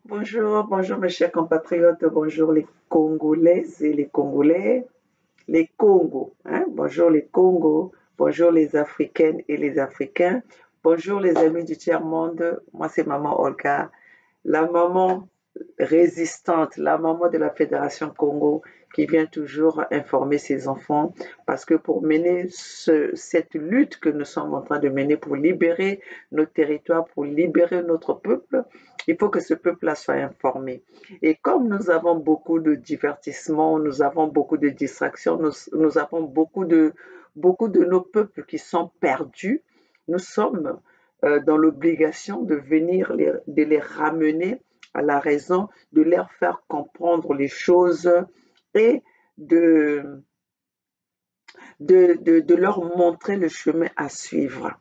Bonjour, bonjour mes chers compatriotes, bonjour les Congolaises et les Congolais, les Congos, hein? Bonjour les Congos, bonjour les Africaines et les Africains, bonjour les amis du tiers-monde. Moi c'est Maman Olga, la maman résistante, la maman de la Fédération Congo qui vient toujours informer ses enfants parce que pour mener cette lutte que nous sommes en train de mener pour libérer nos territoires, pour libérer notre peuple, il faut que ce peuple-là soit informé. Et comme nous avons beaucoup de divertissements, nous avons beaucoup de distractions, nous avons beaucoup de nos peuples qui sont perdus, nous sommes dans l'obligation de venir de les ramener à la raison, de leur faire comprendre les choses et de, de leur montrer le chemin à suivre.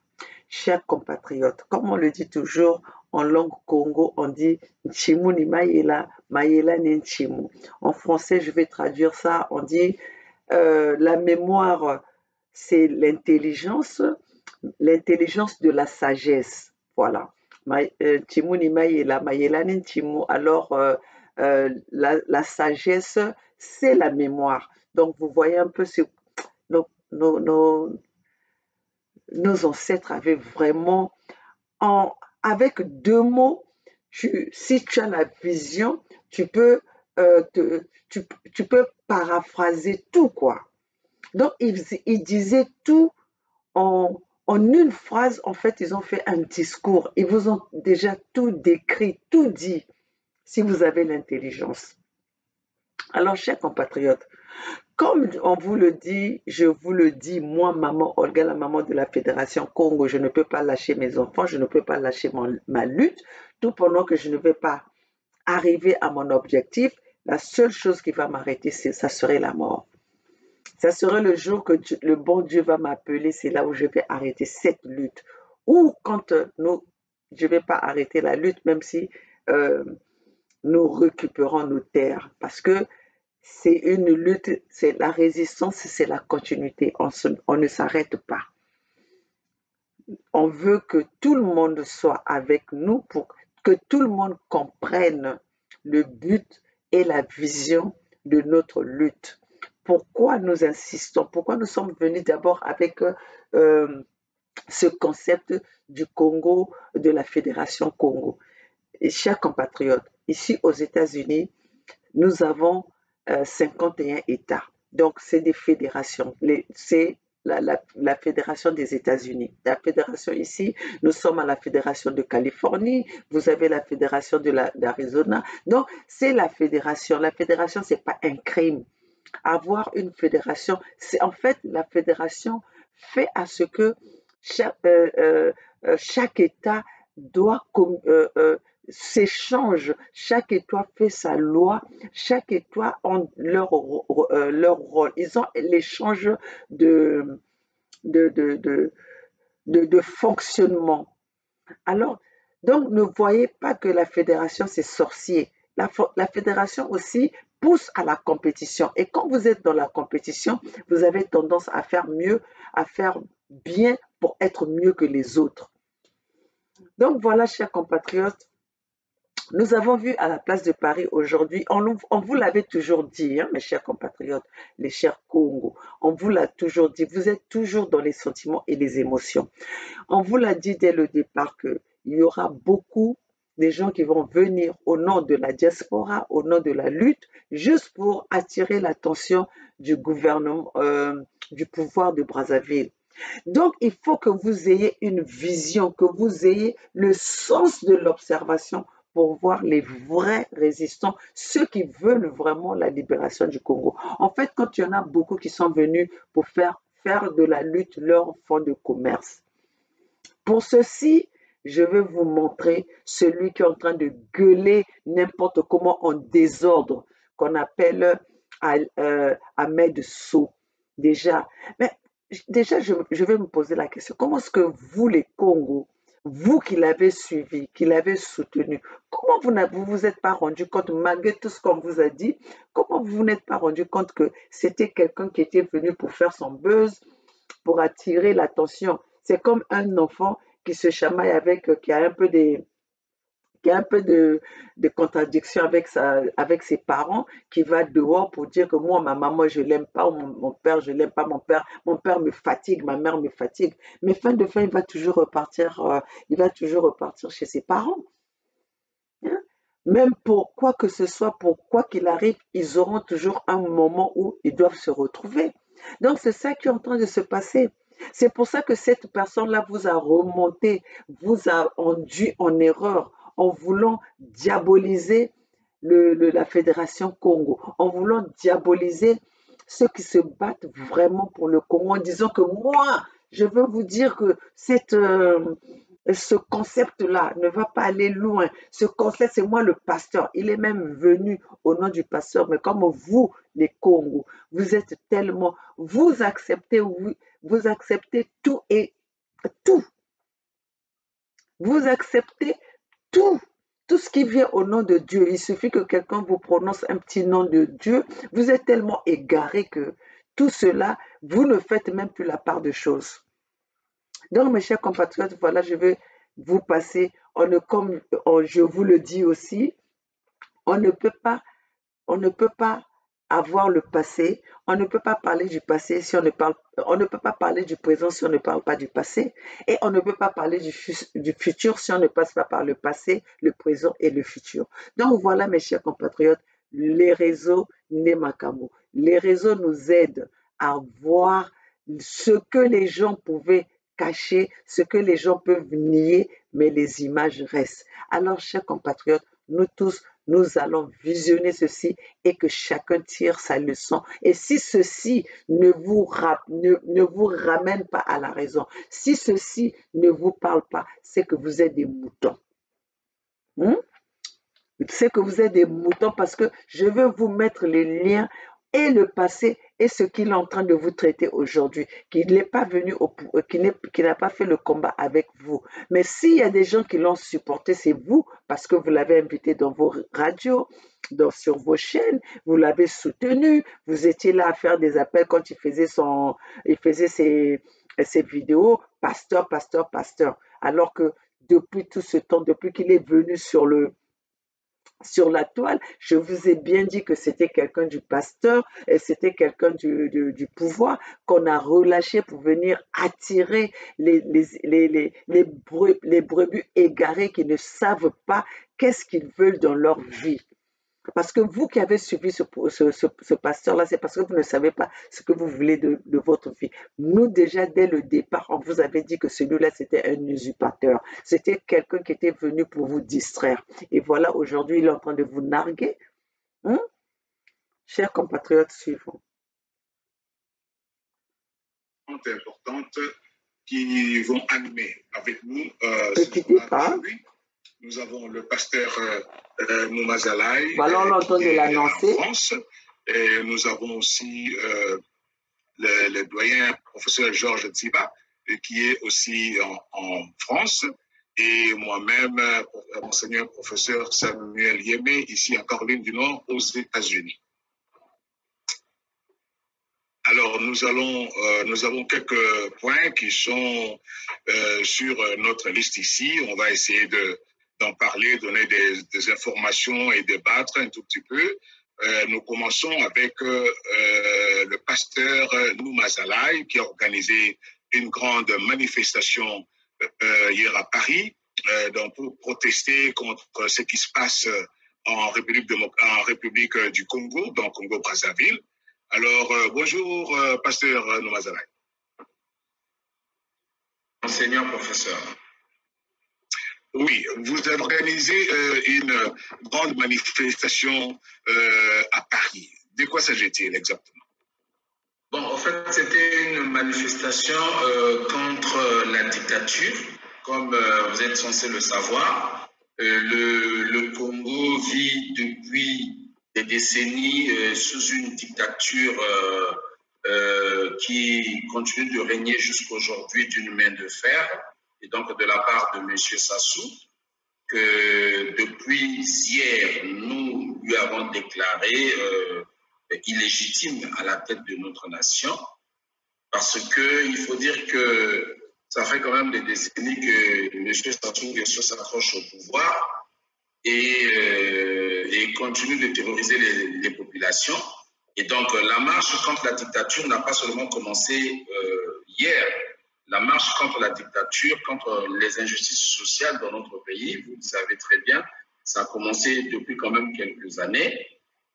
Chers compatriotes, comme on le dit toujours en langue Congo, on dit Nchimu ni Mayela, Mayela ni Nchimu. En français, je vais traduire ça, on dit la mémoire, c'est l'intelligence de la sagesse. Voilà. Nchimu ni Mayela, Mayela ni Nchimu. Alors, la sagesse, c'est la mémoire. Donc, vous voyez un peu ce, nos, nos, nos, nos ancêtres avaient vraiment, en, avec deux mots, si tu as la vision, tu peux, tu peux paraphraser tout, quoi. Donc, ils disaient tout en une phrase. En fait, ils ont fait un discours. Ils vous ont déjà tout décrit, tout dit, si vous avez l'intelligence. Alors, chers compatriotes, comme on vous le dit, je vous le dis, moi, maman Olga, la maman de la Fédération Congo, je ne peux pas lâcher mes enfants, je ne peux pas lâcher ma lutte, tout pendant que je ne vais pas arriver à mon objectif. La seule chose qui va m'arrêter, ça serait la mort. Ça serait le jour que le bon Dieu va m'appeler, c'est là où je vais arrêter cette lutte. Ou quand je ne vais pas arrêter la lutte, même si euh, nous récupérons nos terres. Parce que c'est une lutte, c'est la résistance, c'est la continuité. On ne s'arrête pas. On veut que tout le monde soit avec nous pour que tout le monde comprenne le but et la vision de notre lutte. Pourquoi nous insistons? Pourquoi nous sommes venus d'abord avec ce concept du Congo, de la Fédération Congo? Et chers compatriotes, ici aux États-Unis, nous avons 51 États. Donc, c'est des fédérations. C'est la fédération des États-Unis. La fédération ici, nous sommes à la fédération de Californie, vous avez la fédération d'Arizona. Donc, c'est la fédération. La fédération, ce n'est pas un crime. Avoir une fédération, c'est en fait la fédération fait à ce que chaque État doit s'échange, chaque État fait sa loi, chaque État a leur rôle. Ils ont l'échange de, de, de, de, de fonctionnement. Alors, donc, ne voyez pas que la fédération, c'est sorcier. La fédération aussi pousse à la compétition. Et quand vous êtes dans la compétition, vous avez tendance à faire mieux, à faire bien pour être mieux que les autres. Donc voilà, chers compatriotes, nous avons vu à la place de Paris aujourd'hui, on vous l'avait toujours dit, hein, mes chers compatriotes, les chers Congo, on vous l'a toujours dit, vous êtes toujours dans les sentiments et les émotions. On vous l'a dit dès le départ qu'il y aura beaucoup de gens qui vont venir au nom de la diaspora, au nom de la lutte, juste pour attirer l'attention du gouvernement, du pouvoir de Brazzaville. Donc, il faut que vous ayez une vision, que vous ayez le sens de l'observation pour voir les vrais résistants, ceux qui veulent vraiment la libération du Congo. En fait, quand il y en a beaucoup qui sont venus pour faire de la lutte leur fond de commerce. Pour ceci, je vais vous montrer celui qui est en train de gueuler n'importe comment en désordre, qu'on appelle Ahmed So. Déjà, mais déjà, je vais me poser la question, comment est-ce que vous, les Congos, vous qui l'avez suivi, qui l'avez soutenu, comment vous vous êtes pas rendu compte, malgré tout ce qu'on vous a dit, comment vous n'êtes pas rendu compte que c'était quelqu'un qui était venu pour faire son buzz, pour attirer l'attention? C'est comme un enfant qui se chamaille avec, qui a un peu qui a un peu de contradiction avec ses parents, qui va dehors pour dire que moi, ma maman, je l'aime pas, ou mon père, je l'aime pas, mon père me fatigue, ma mère me fatigue. Mais fin de fin, il va toujours repartir chez ses parents. Hein. Même pour quoi que ce soit, pour quoi qu'il arrive, ils auront toujours un moment où ils doivent se retrouver. Donc, c'est ça qui est en train de se passer. C'est pour ça que cette personne-là vous a remonté, vous a induit en erreur en voulant diaboliser la Fédération Congo, en voulant diaboliser ceux qui se battent vraiment pour le Congo, en disant que moi, je veux vous dire que ce concept-là ne va pas aller loin. Ce concept, c'est moi le pasteur. Il est même venu au nom du pasteur. Mais comme vous, les Congos, vous êtes tellement, vous acceptez tout et tout. Vous acceptez tout. Tout ce qui vient au nom de Dieu. Il suffit que quelqu'un vous prononce un petit nom de Dieu. Vous êtes tellement égaré que tout cela, vous ne faites même plus la part de choses. Donc, mes chers compatriotes, voilà, je vais vous passer, comme je vous le dis aussi, on ne peut pas, on ne peut pas avoir le passé, on ne peut pas parler du passé si on ne peut pas parler du présent si on ne parle pas du passé, et on ne peut pas parler du futur si on ne passe pas par le passé, le présent et le futur. Donc voilà, mes chers compatriotes, les réseaux Nemakamo. Les réseaux nous aident à voir ce que les gens pouvaient cacher, ce que les gens peuvent nier, mais les images restent. Alors, chers compatriotes, nous tous, nous allons visionner ceci et que chacun tire sa leçon. Et si ceci ne vous ramène pas à la raison, si ceci ne vous parle pas, c'est que vous êtes des moutons. C'est que vous êtes des moutons parce que je veux vous mettre les liens et le passé et ce qu'il est en train de vous traiter aujourd'hui, qu'il n'est pas venu qui n'a pas fait le combat avec vous. Mais s'il y a des gens qui l'ont supporté, c'est vous, parce que vous l'avez invité dans vos radios, sur vos chaînes, vous l'avez soutenu, vous étiez là à faire des appels quand il faisait ses vidéos, pasteur, pasteur, pasteur. Alors que depuis tout ce temps, depuis qu'il est venu sur la toile, je vous ai bien dit que c'était quelqu'un du pasteur et c'était quelqu'un du pouvoir qu'on a relâché pour venir attirer les brebis égarés qui ne savent pas qu'est-ce qu'ils veulent dans leur vie. Parce que vous qui avez suivi ce pasteur-là, c'est parce que vous ne savez pas ce que vous voulez de votre vie. Nous, déjà, dès le départ, on vous avait dit que celui-là, c'était un usurpateur. C'était quelqu'un qui était venu pour vous distraire. Et voilà, aujourd'hui, il est en train de vous narguer. Chers compatriotes suivants. Importantes qui vont animer avec nous ce soir. Nous avons le pasteur Moumazalaï voilà, on l'entend de l'annoncer. En France. Et nous avons aussi le doyen professeur Georges Tsiba, qui est aussi en France. Et moi-même, monseigneur professeur Samuel Yémé, ici en Caroline du Nord, aux États-Unis. Alors, nous avons quelques points qui sont sur notre liste ici. On va essayer d'en parler, donner des informations et débattre un tout petit peu. Nous commençons avec le pasteur Noumazalaï qui a organisé une grande manifestation hier à Paris donc pour protester contre ce qui se passe en République du Congo, dans Congo-Brazzaville. Alors, bonjour, pasteur Noumazalaï. Enseignant, professeur. Oui, vous avez organisé une grande manifestation à Paris. De quoi s'agit-il exactement? Bon, en fait, c'était une manifestation contre la dictature, comme vous êtes censé le savoir. Le Congo vit depuis des décennies sous une dictature qui continue de régner jusqu'aujourd'hui d'une main de fer, et donc de la part de M. Sassou, que depuis hier, nous lui avons déclaré illégitime à la tête de notre nation, parce qu'il faut dire que ça fait quand même des décennies que M. Sassou Nguesso s'accroche au pouvoir, et continue de terroriser les populations. Et donc, la marche contre la dictature n'a pas seulement commencé hier. La marche contre la dictature, contre les injustices sociales dans notre pays, vous le savez très bien, ça a commencé depuis quand même quelques années.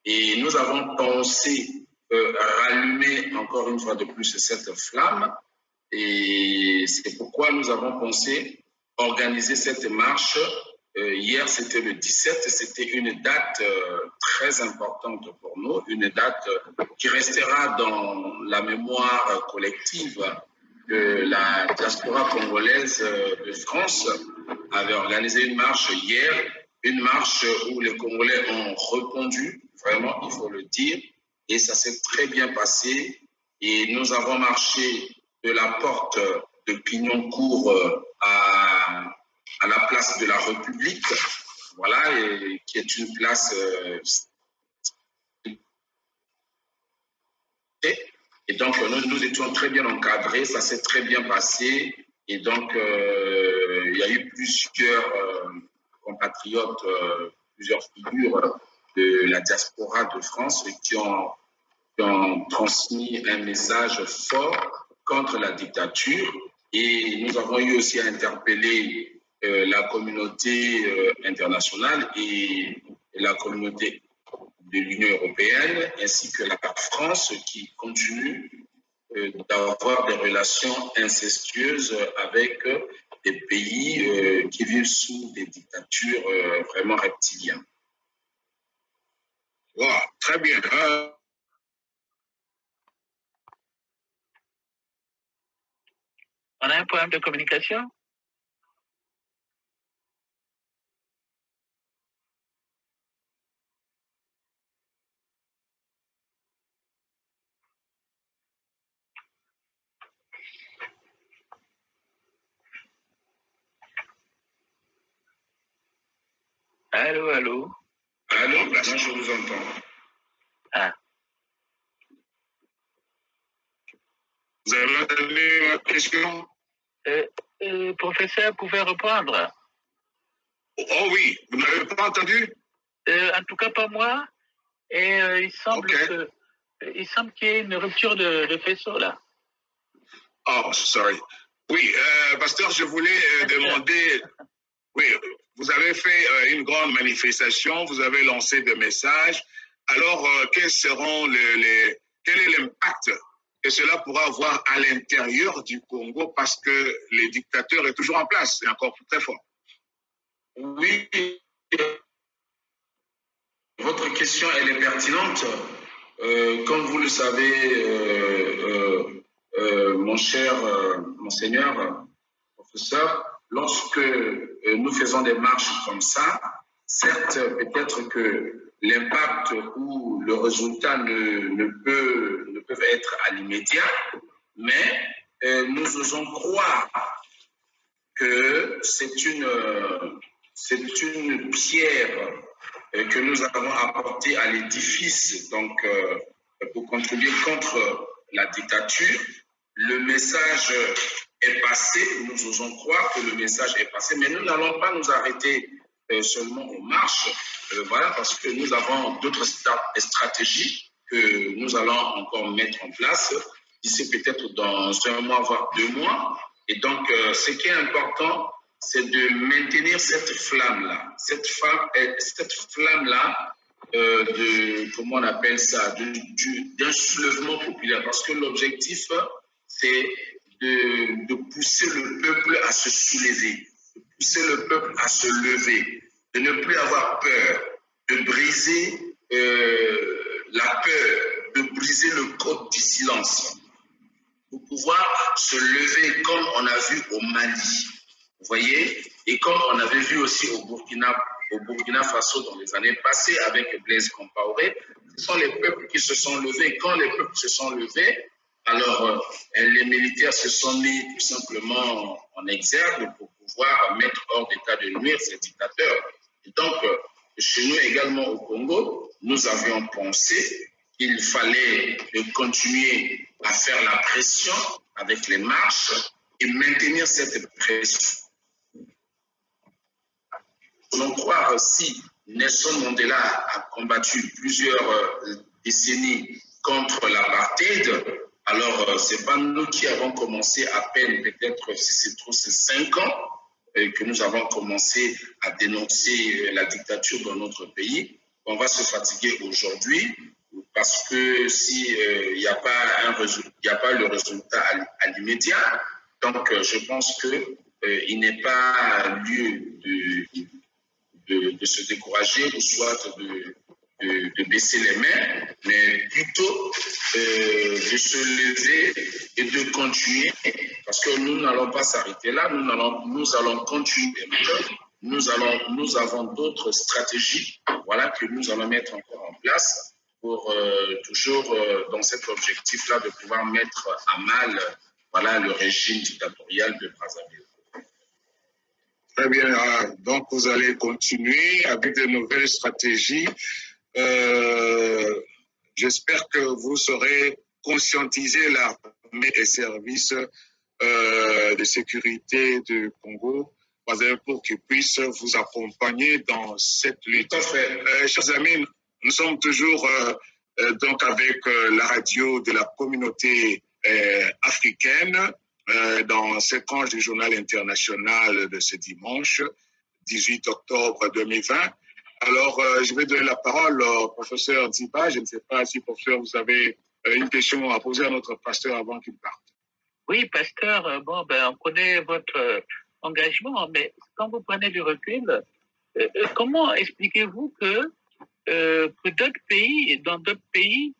Et nous avons pensé rallumer encore une fois de plus cette flamme. Et c'est pourquoi nous avons pensé organiser cette marche. Hier, c'était le 17, c'était une date très importante pour nous, une date qui restera dans la mémoire collective que la diaspora congolaise de France avait organisé une marche hier, une marche où les Congolais ont répondu, vraiment, il faut le dire, et ça s'est très bien passé. Et nous avons marché de la porte de Clignancourt à la place de la République, voilà, et qui est une place et donc nous étions très bien encadrés, ça s'est très bien passé, et donc il y a eu plusieurs compatriotes, plusieurs figures de la diaspora de France qui ont transmis un message fort contre la dictature, et nous avons eu aussi à interpeller la communauté internationale et la communauté de l'Union européenne, ainsi que la France qui continue d'avoir des relations incestueuses avec des pays qui vivent sous des dictatures vraiment reptiliennes. Wow, très bien. On a un problème de communication? Allô, allô? Allô, moi je vous entends. Ah. Vous avez entendu ma question? Professeur, pouvez répondre? Oh oui, vous n'avez pas entendu? En tout cas, pas moi. Et il semble qu'il y ait une rupture de faisceau là. Oh, sorry. Oui, pasteur, je voulais demander, oui, vous avez fait une grande manifestation, vous avez lancé des messages. Alors, quel est l'impact que cela pourra avoir à l'intérieur du Congo, parce que le dictateur est toujours en place, et encore très fort? Oui, votre question, elle est pertinente. Comme vous le savez, mon cher monseigneur, professeur, lorsque nous faisons des marches comme ça, certes, peut-être que l'impact ou le résultat ne peuvent être à l'immédiat, mais nous osons croire que c'est une pierre que nous avons apportée à l'édifice, donc pour contribuer contre la dictature. Le message est passé, nous osons croire que le message est passé, mais nous n'allons pas nous arrêter seulement aux marches, voilà, parce que nous avons d'autres stratégies que nous allons encore mettre en place d'ici peut-être dans 1 mois, voire 2 mois. Et donc, ce qui est important, c'est de maintenir cette flamme-là, cette flamme-là comment on appelle ça, d'un soulèvement populaire, parce que l'objectif, c'est de pousser le peuple à se soulever, de pousser le peuple à se lever, de ne plus avoir peur, de briser la peur, de briser le code du silence, pour pouvoir se lever comme on a vu au Mali, vous voyez, et comme on avait vu aussi au Burkina Faso dans les années passées avec Blaise Compaoré. Ce sont les peuples qui se sont levés. Quand les peuples se sont levés, alors les militaires se sont mis tout simplement en exergue pour pouvoir mettre hors d'état de nuire ces dictateurs. Et donc, chez nous également au Congo, nous avions pensé qu'il fallait continuer à faire la pression avec les marches et maintenir cette pression. voulons croire, si Nelson Mandela a combattu plusieurs décennies contre l'apartheid, alors c'est pas nous qui avons commencé à peine, peut-être si c'est trop, c'est 5 ans que nous avons commencé à dénoncer la dictature dans notre pays. On va se fatiguer aujourd'hui parce que si il n'y a pas le résultat à l'immédiat, donc je pense que il n'est pas lieu de se décourager ou soit de baisser les mains, mais plutôt de se lever et de continuer, parce que nous n'allons pas s'arrêter là, nous allons continuer. Nous avons d'autres stratégies, voilà, que nous allons mettre encore en place pour toujours dans cet objectif-là de pouvoir mettre à mal, voilà, le régime dictatorial de Brazzaville. Très bien. Donc, vous allez continuer avec de nouvelles stratégies. J'espère que vous saurez conscientiser l'armée et services de sécurité du Congo pour qu'ils puissent vous accompagner dans cette lutte. Chers amis, nous sommes toujours donc avec la radio de la communauté africaine dans cette tranche du journal international de ce dimanche, 18 octobre 2020. Alors, je vais donner la parole au professeur Nziba. Je ne sais pas si, professeur, vous avez une question à poser à notre pasteur avant qu'il parte. Oui, pasteur, bon, on connaît votre engagement, mais quand vous prenez du recul, comment expliquez-vous que dans d'autres pays,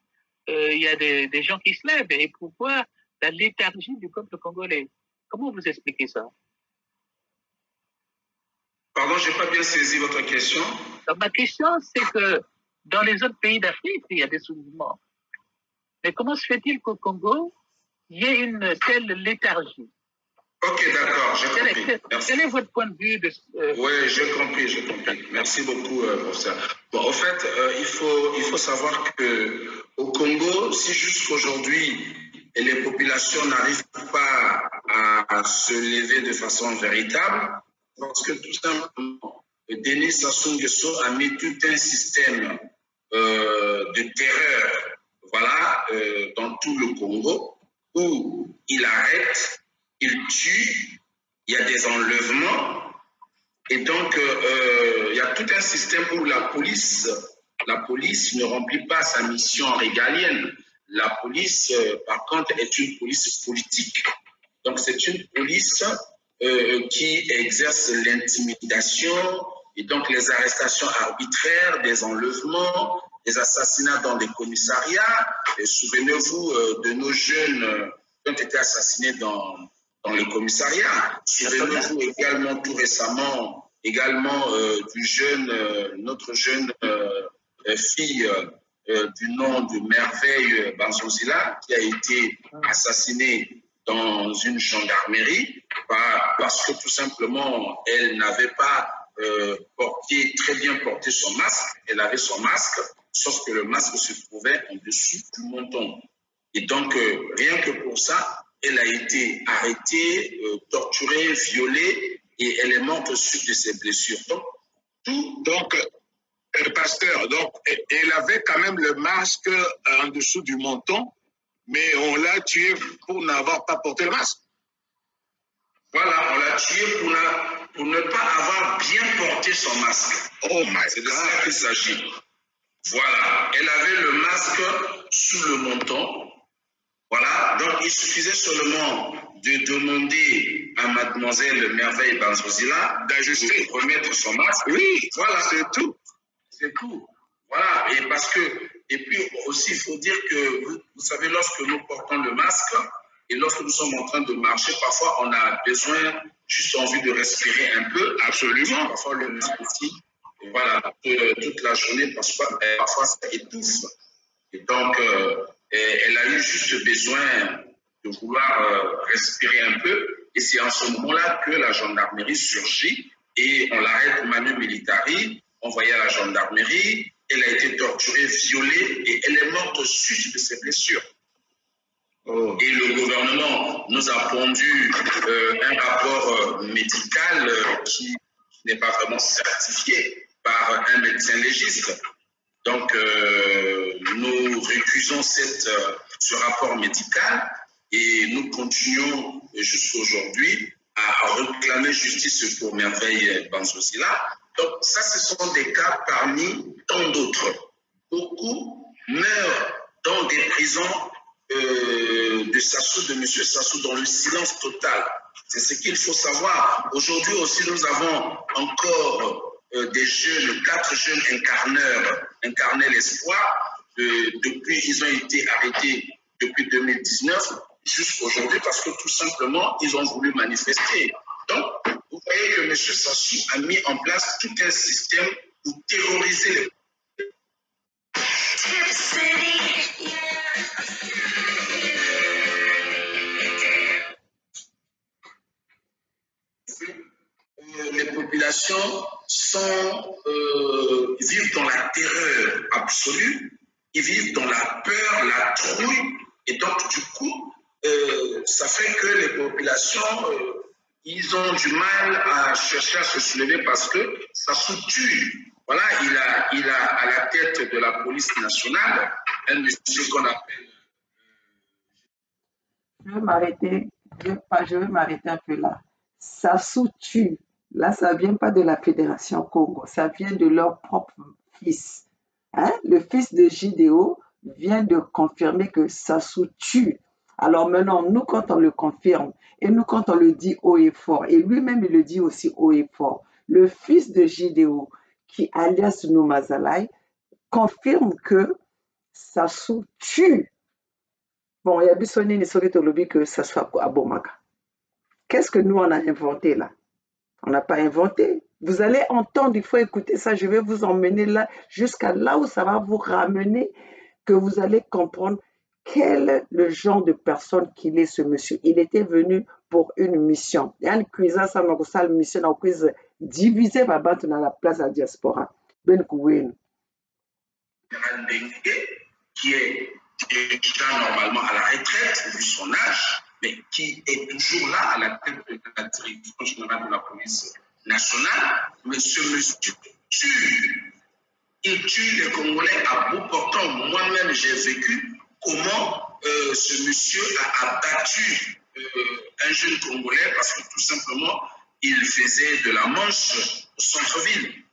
il y a des gens qui se lèvent et pourquoi la léthargie du peuple congolais? Comment vous expliquez ça? Pardon, je n'ai pas bien saisi votre question. Alors, ma question, c'est que dans les autres pays d'Afrique, il y a des soulèvements. Mais comment se fait-il qu'au Congo, il y ait une telle léthargie? Ok, d'accord, j'ai compris. Quel est votre point de vue Oui, j'ai compris. Merci beaucoup, professeur. Bon, en fait, il faut savoir qu'au Congo, si jusqu'aujourd'hui, les populations n'arrivent pas à se lever de façon véritable, parce que tout simplement, Denis Sassou Nguesso a mis tout un système de terreur, voilà, dans tout le Congo, où il arrête, il tue, il y a des enlèvements, et donc il y a tout un système où la police ne remplit pas sa mission régalienne. La police, par contre, est une police politique. Donc c'est une police qui exerce l'intimidation et donc les arrestations arbitraires, des enlèvements, des assassinats dans des commissariats. Souvenez-vous de nos jeunes qui ont été assassinés dans les commissariats. Souvenez-vous également tout récemment, notre jeune fille du nom de Merveille Banzonzila qui a été assassinée dans une gendarmerie parce que tout simplement elle n'avait pas très bien porté son masque. Elle avait son masque, sauf que le masque se trouvait en dessous du menton. Et donc rien que pour ça, elle a été arrêtée, torturée, violée et elle est morte suite de ses blessures. Donc, pasteur, donc, elle avait quand même le masque en dessous du menton, mais on l'a tuée pour n'avoir pas porté le masque. Voilà, on l'a tuée pour ne pas avoir bien porté son masque. Oh my God. C'est de ça qu'il s'agit. Voilà, elle avait le masque sous le menton. Voilà, donc il suffisait seulement de demander à mademoiselle Merveille Banzozila d'ajuster, de remettre son masque. Oui, voilà, c'est tout. C'est tout. Voilà, et puis aussi il faut dire que, vous savez, lorsque nous portons le masque et lorsque nous sommes en train de marcher, parfois on a besoin, juste envie de respirer un peu. Absolument. Parfois le masque aussi, et voilà, toute la journée, parfois ça étouffe. Et donc, elle a eu juste besoin de vouloir respirer un peu. Et c'est en ce moment-là que la gendarmerie surgit et on l'arrête manu militari, envoyée à la gendarmerie. Elle a été torturée, violée et elle est morte suite de ses blessures. Oh. Et le gouvernement nous a pondu un rapport médical qui n'est pas vraiment certifié par un médecin légiste. Donc, nous récusons ce rapport médical et nous continuons jusqu'à aujourd'hui à réclamer justice pour Merveille Banzozila. Donc, ça, ce sont des cas parmi tant d'autres. Beaucoup meurent dans des prisons de Sassou, de M. Sassou, dans le silence total. C'est ce qu'il faut savoir. Aujourd'hui aussi, nous avons encore des jeunes, 4 jeunes incarnaient l'espoir. Depuis, ils ont été arrêtés depuis 2019 jusqu'à aujourd'hui parce que tout simplement, ils ont voulu manifester. Donc, vous voyez que M. Sassou a mis en place tout un système pour terroriser les les populations vivent dans la terreur absolue, ils vivent dans la peur, la trouille, et donc du coup, ça fait que les populations, ils ont du mal à chercher à se soulever parce que ça tue. Voilà, il a à la tête de la police nationale un monsieur qu'on appelle... Je vais m'arrêter un peu là. Sassou tue. Là, ça ne vient pas de la Fédération Congo, ça vient de leur propre fils. Hein? Le fils de JDO vient de confirmer que Sassou tue. Alors maintenant, nous, quand on le confirme, et nous, quand on le dit haut et fort, et lui-même, il le dit aussi haut et fort, le fils de JDO, qui alias Noumazalaï, confirme que Sassou tue. Bon, il y a Bissoni Nisori que ça soit à Bomaka. Qu'est-ce que nous, on a inventé là? On n'a pas inventé. Vous allez entendre, il faut écouter ça. Je vais vous emmener là, jusqu'à là où ça va vous ramener, que vous allez comprendre quel est le genre de personne qu'il est, ce monsieur. Il était venu pour une mission. Il y a une cuisine, ça m'a mission, une cuisine divisée par battre dans la place de la diaspora. Ben Kouwen. Qui est déjà normalement à la retraite, vu son âge, mais qui est toujours là à la tête de la direction générale de la police nationale. Mais ce monsieur tue. Il tue les Congolais à bout portant. Moi-même, j'ai vécu comment ce monsieur a abattu un jeune Congolais parce que tout simplement, il faisait de la manche au centre-ville.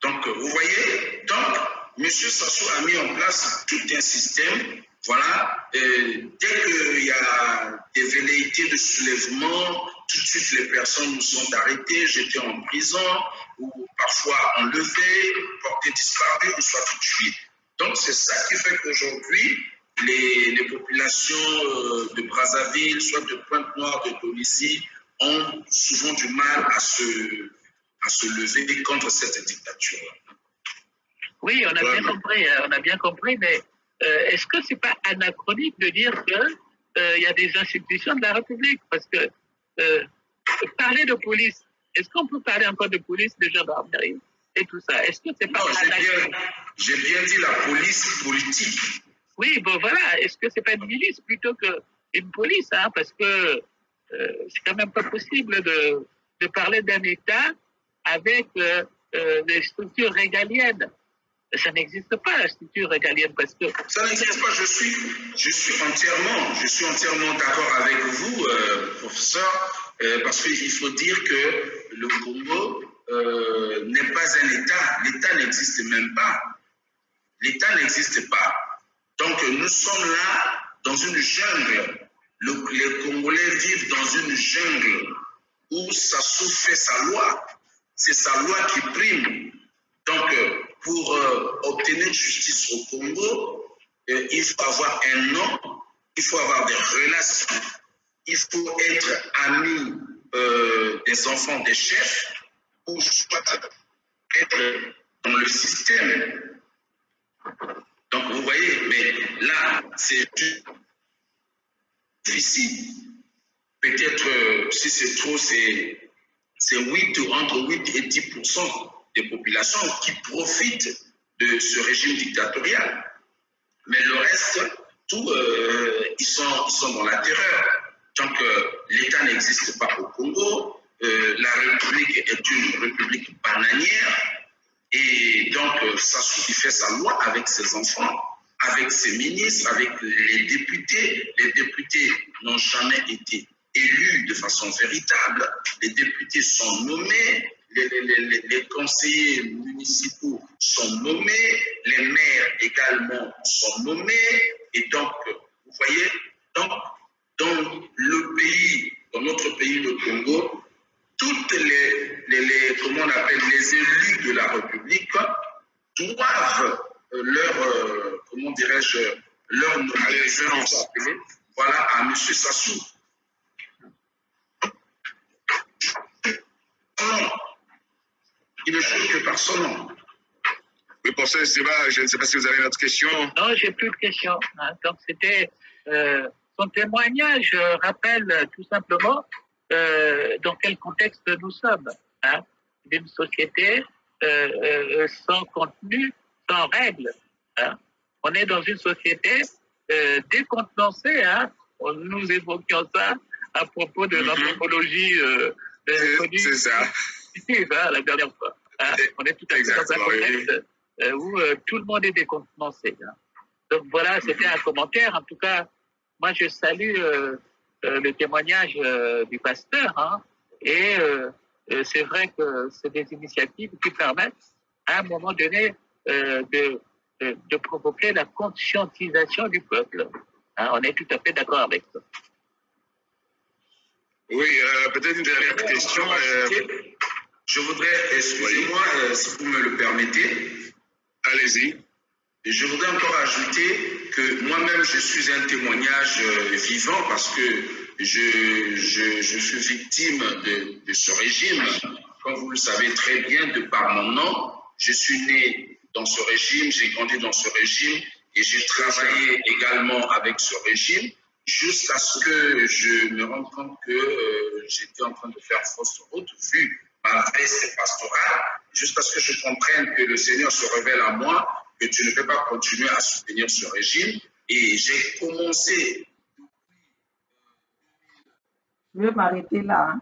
Donc, vous voyez, donc, M. Sassou a mis en place tout un système. Voilà, dès qu'il y a des velléités de soulèvement, tout de suite les personnes sont arrêtées, jetées en prison, ou parfois enlevées, portées disparues, ou soit tuées. Donc c'est ça qui fait qu'aujourd'hui, les populations de Brazzaville, soit de Pointe-Noire, de Donizy, ont souvent du mal à se lever contre cette dictature. Oui, on a bien compris, mais est-ce que ce n'est pas anachronique de dire qu'il y a des institutions de la République? Parce que parler de police, est-ce qu'on peut parler encore de police, de gendarmerie et tout ça? Est-ce que c'est pas anachronique? J'ai bien dit la police politique. Oui, bon voilà, est-ce que c'est pas une milice plutôt qu'une police, hein? Parce que c'est quand même pas possible de parler d'un État avec des structures régaliennes. Ça n'existe pas, la structure régalienne, parce que... Ça n'existe pas, je suis entièrement d'accord avec vous, professeur, parce qu'il faut dire que le Congo n'est pas un État. L'État n'existe même pas. L'État n'existe pas. Donc, nous sommes là dans une jungle. Les Congolais vivent dans une jungle où Sassou fait sa loi. C'est sa loi qui prime. Donc, pour obtenir justice au Congo, il faut avoir un nom, il faut avoir des relations, il faut être ami des enfants des chefs, ou soit être dans le système. Donc, vous voyez, mais là, c'est difficile. Peut-être, si c'est trop, c'est entre 8 et 10% des populations qui profitent de ce régime dictatorial. Mais le reste, ils sont dans la terreur. Tant que l'État n'existe pas au Congo, la République est une république bananière. Et donc, Sassou qui fait sa loi avec ses enfants, avec ses ministres, avec les députés. Les députés n'ont jamais été élus de façon véritable. Les députés sont nommés, les conseillers municipaux sont nommés, les maires également sont nommés. Et donc, vous voyez, donc, dans le pays, dans notre pays, le Congo, toutes comment on appelle, les élus de la République doivent comment dirais-je, leur allégeance, voilà, à M. Sassou. Il ne joue que par son nom. Oui, pour ça, je ne sais pas si vous avez une autre question. Non, j'ai plus de questions. Hein. Donc, c'était son témoignage rappelle tout simplement dans quel contexte nous sommes. Hein. D'une société sans contenu, sans règles. Hein. On est dans une société décontenancée. Hein. Nous évoquions ça à propos de l'anthropologie. C'est ça. La dernière fois. Hein. On est tout à fait dans un contexte où tout le monde est décontenancé. Hein. Donc voilà, c'était un commentaire. En tout cas, moi je salue le témoignage du pasteur. Hein. Et c'est vrai que c'est des initiatives qui permettent à un moment donné de provoquer la conscientisation du peuple. Hein. On est tout à fait d'accord avec ça. Oui, peut-être une dernière question. Je voudrais, excusez-moi, si vous me le permettez. Allez-y. Je voudrais encore ajouter que moi-même, je suis un témoignage vivant parce que je suis victime de ce régime. Comme vous le savez très bien, de par mon nom, je suis né dans ce régime, j'ai grandi dans ce régime et j'ai travaillé également avec ce régime jusqu'à ce que je me rende compte que j'étais en train de faire fausse route vu ma veste pastorale, jusqu'à ce que je comprenne que le Seigneur se révèle à moi, que tu ne peux pas continuer à soutenir ce régime. Et j'ai commencé. Je vais m'arrêter là. Hein.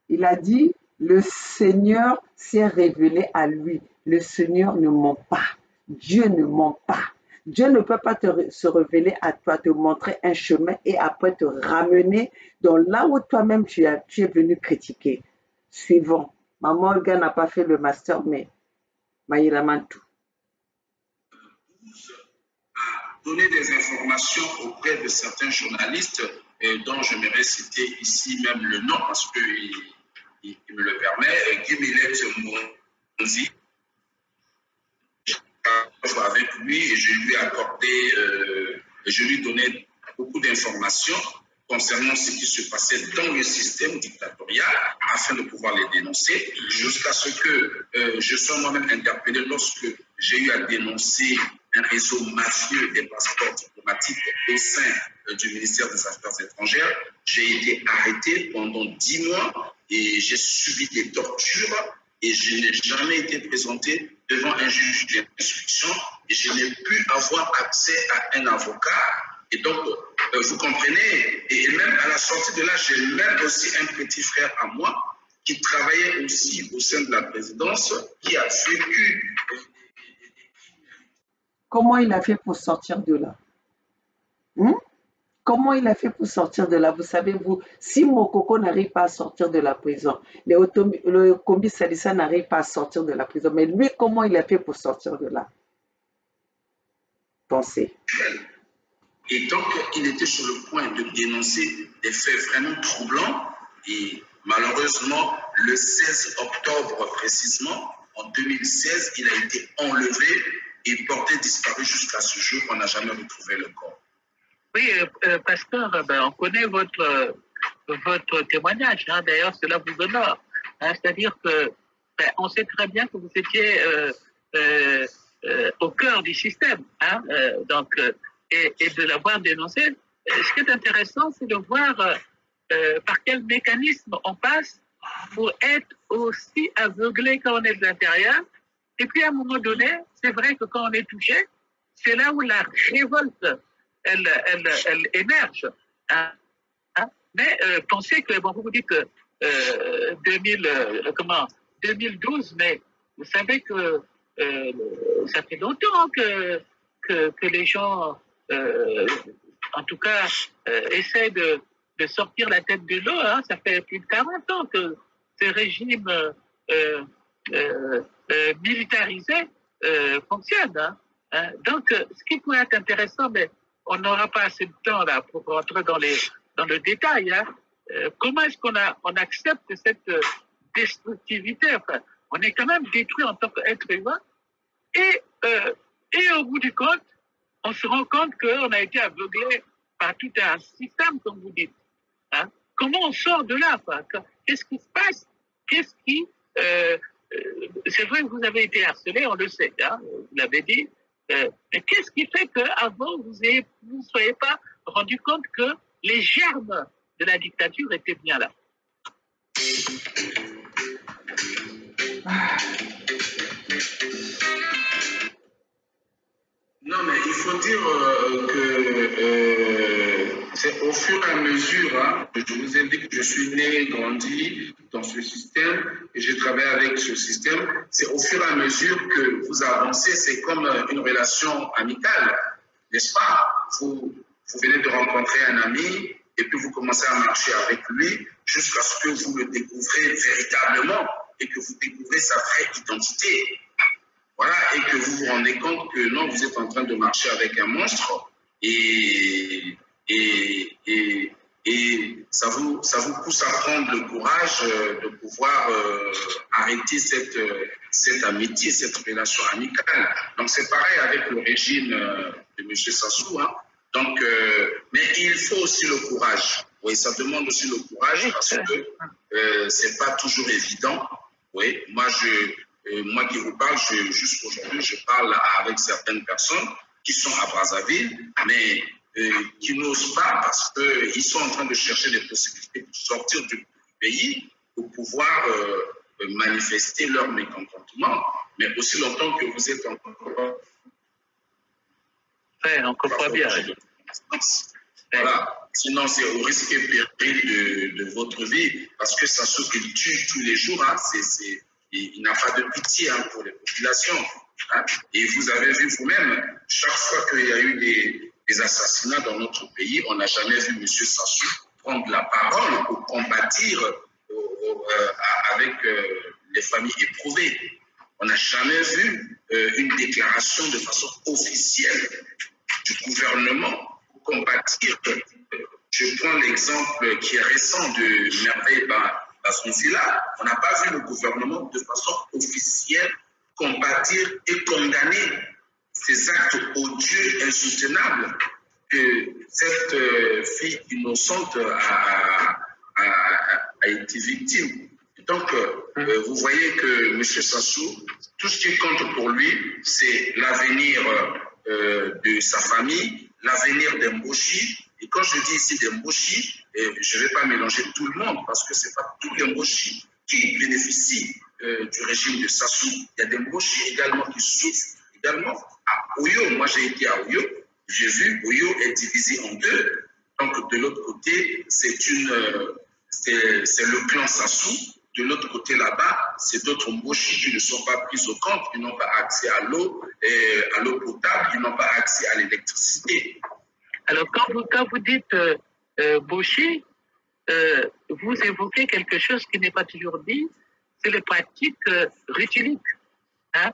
Il a dit, le Seigneur s'est révélé à lui. Le Seigneur ne ment pas. Dieu ne ment pas. Dieu ne peut pas se révéler à toi, te montrer un chemin et après te ramener dans là où toi-même tu es venu critiquer. Suivant. Maman Olga n'a pas fait le master, mais Maïla Mantou. À donner des informations auprès de certains journalistes dont je m'aimerais citer ici même le nom parce qu'il me le permet, Guy Millet Mounzi, avec lui et je lui ai accordé, je lui donnais beaucoup d'informations concernant ce qui se passait dans le système dictatorial afin de pouvoir les dénoncer jusqu'à ce que je sois moi-même interpellé lorsque j'ai eu à dénoncer un réseau mafieux des passeports diplomatiques au sein du ministère des Affaires étrangères. J'ai été arrêté pendant 10 mois et j'ai subi des tortures et je n'ai jamais été présenté devant un juge d'instruction et je n'ai pu avoir accès à un avocat. Et donc, vous comprenez, et même à la sortie de là, j'ai même aussi un petit frère à moi qui travaillait aussi au sein de la présidence, qui a vécu. Comment il a fait pour sortir de là? Comment il a fait pour sortir de là? Vous savez, vous, si Mokoko n'arrive pas à sortir de la prison, le Kombi Salissa n'arrive pas à sortir de la prison, mais lui, comment il a fait pour sortir de là? Pensez. Et donc, il était sur le point de dénoncer des faits vraiment troublants. Et malheureusement, le 16 octobre précisément, en 2016, il a été enlevé et porté disparu jusqu'à ce jour. On n'a jamais retrouvé le corps. Oui, pasteur, on connaît votre témoignage. Hein, d'ailleurs, cela vous honore. Hein, c'est-à-dire que on sait très bien que vous étiez au cœur du système. Hein, donc, et de l'avoir dénoncé. Ce qui est intéressant, c'est de voir par quel mécanisme on passe pour être aussi aveuglé quand on est de l'intérieur. Et puis, à un moment donné, c'est vrai que quand on est touché, c'est là où la révolte, elle émerge. Hein? Mais pensez que, bon, vous dites que 2012, mais vous savez que ça fait longtemps que les gens, en tout cas, essaient de sortir la tête de l'eau. Hein. Ça fait plus de 40 ans que ces régimes militarisés fonctionnent. Hein. Donc, ce qui pourrait être intéressant, mais on n'aura pas assez de temps là pour rentrer dans le détail. Hein. Comment est-ce qu'on accepte cette destructivité? Enfin, on est quand même détruit en tant qu'être humain. Et au bout du compte, on se rend compte qu'on a été aveuglé par tout un système, comme vous dites. Hein? Comment on sort de là? Qu'est-ce qui se passe? Qu'est-ce qui... c'est vrai que vous avez été harcelé, on le sait, hein? Vous l'avez dit. Mais qu'est-ce qui fait qu'avant, vous ne soyez pas rendu compte que les germes de la dictature étaient bien là? Non, mais il faut dire que c'est au fur et à mesure, hein, je vous ai dit que je suis né, grandi dans ce système et j'ai travaillé avec ce système. C'est au fur et à mesure que vous avancez, c'est comme une relation amicale, n'est-ce pas? Vous venez de rencontrer un ami et puis vous commencez à marcher avec lui jusqu'à ce que vous le découvrez véritablement et que vous découvrez sa vraie identité. Voilà, et que vous vous rendez compte que non, vous êtes en train de marcher avec un monstre et ça vous pousse à prendre le courage de pouvoir arrêter cette amitié, cette relation amicale. Donc c'est pareil avec le régime de M. Sassou. Hein. Donc, mais il faut aussi le courage. Oui, ça demande aussi le courage parce que c'est pas toujours évident. Oui, moi qui vous parle, jusqu'aujourd'hui, je parle avec certaines personnes qui sont à Brazzaville, mais qui n'osent pas parce qu'ils sont en train de chercher des possibilités pour sortir du pays pour pouvoir manifester leur mécontentement. Mais aussi longtemps que vous êtes encore... Ouais, on comprend bien. Voilà. Sinon, c'est au risque et péril de votre vie parce que ça se tue tous les jours. Hein. Il n'a pas de pitié hein, pour les populations. Hein. Et vous avez vu vous-même, chaque fois qu'il y a eu des assassinats dans notre pays, on n'a jamais vu M. Sassou prendre la parole pour combattre avec les familles éprouvées. On n'a jamais vu une déclaration de façon officielle du gouvernement pour combattre. Je prends l'exemple qui est récent de Merveille Bazonzila. On n'a pas vu le gouvernement de façon officielle combattre et condamner ces actes odieux, insoutenables que cette fille innocente a été victime. Donc, vous voyez que M. Sassou, tout ce qui compte pour lui, c'est l'avenir de sa famille, l'avenir d'Mboshi. Et quand je dis ici d'Mboshi, je ne vais pas mélanger tout le monde parce que ce n'est pas tous les Mboshi qui bénéficient du régime de Sassou. Il y a des Mboshi également qui souffrent également. À Oyo, moi j'ai été à Oyo, j'ai vu Oyo est divisé en deux. Donc de l'autre côté, c'est le clan Sassou. De l'autre côté là-bas, c'est d'autres Mboshi qui ne sont pas pris au compte, qui n'ont pas accès à l'eau potable, qui n'ont pas accès à l'électricité. Alors quand vous dites Mboshi, vous évoquez quelque chose qui n'est pas toujours dit, c'est les pratiques rituelles. Hein?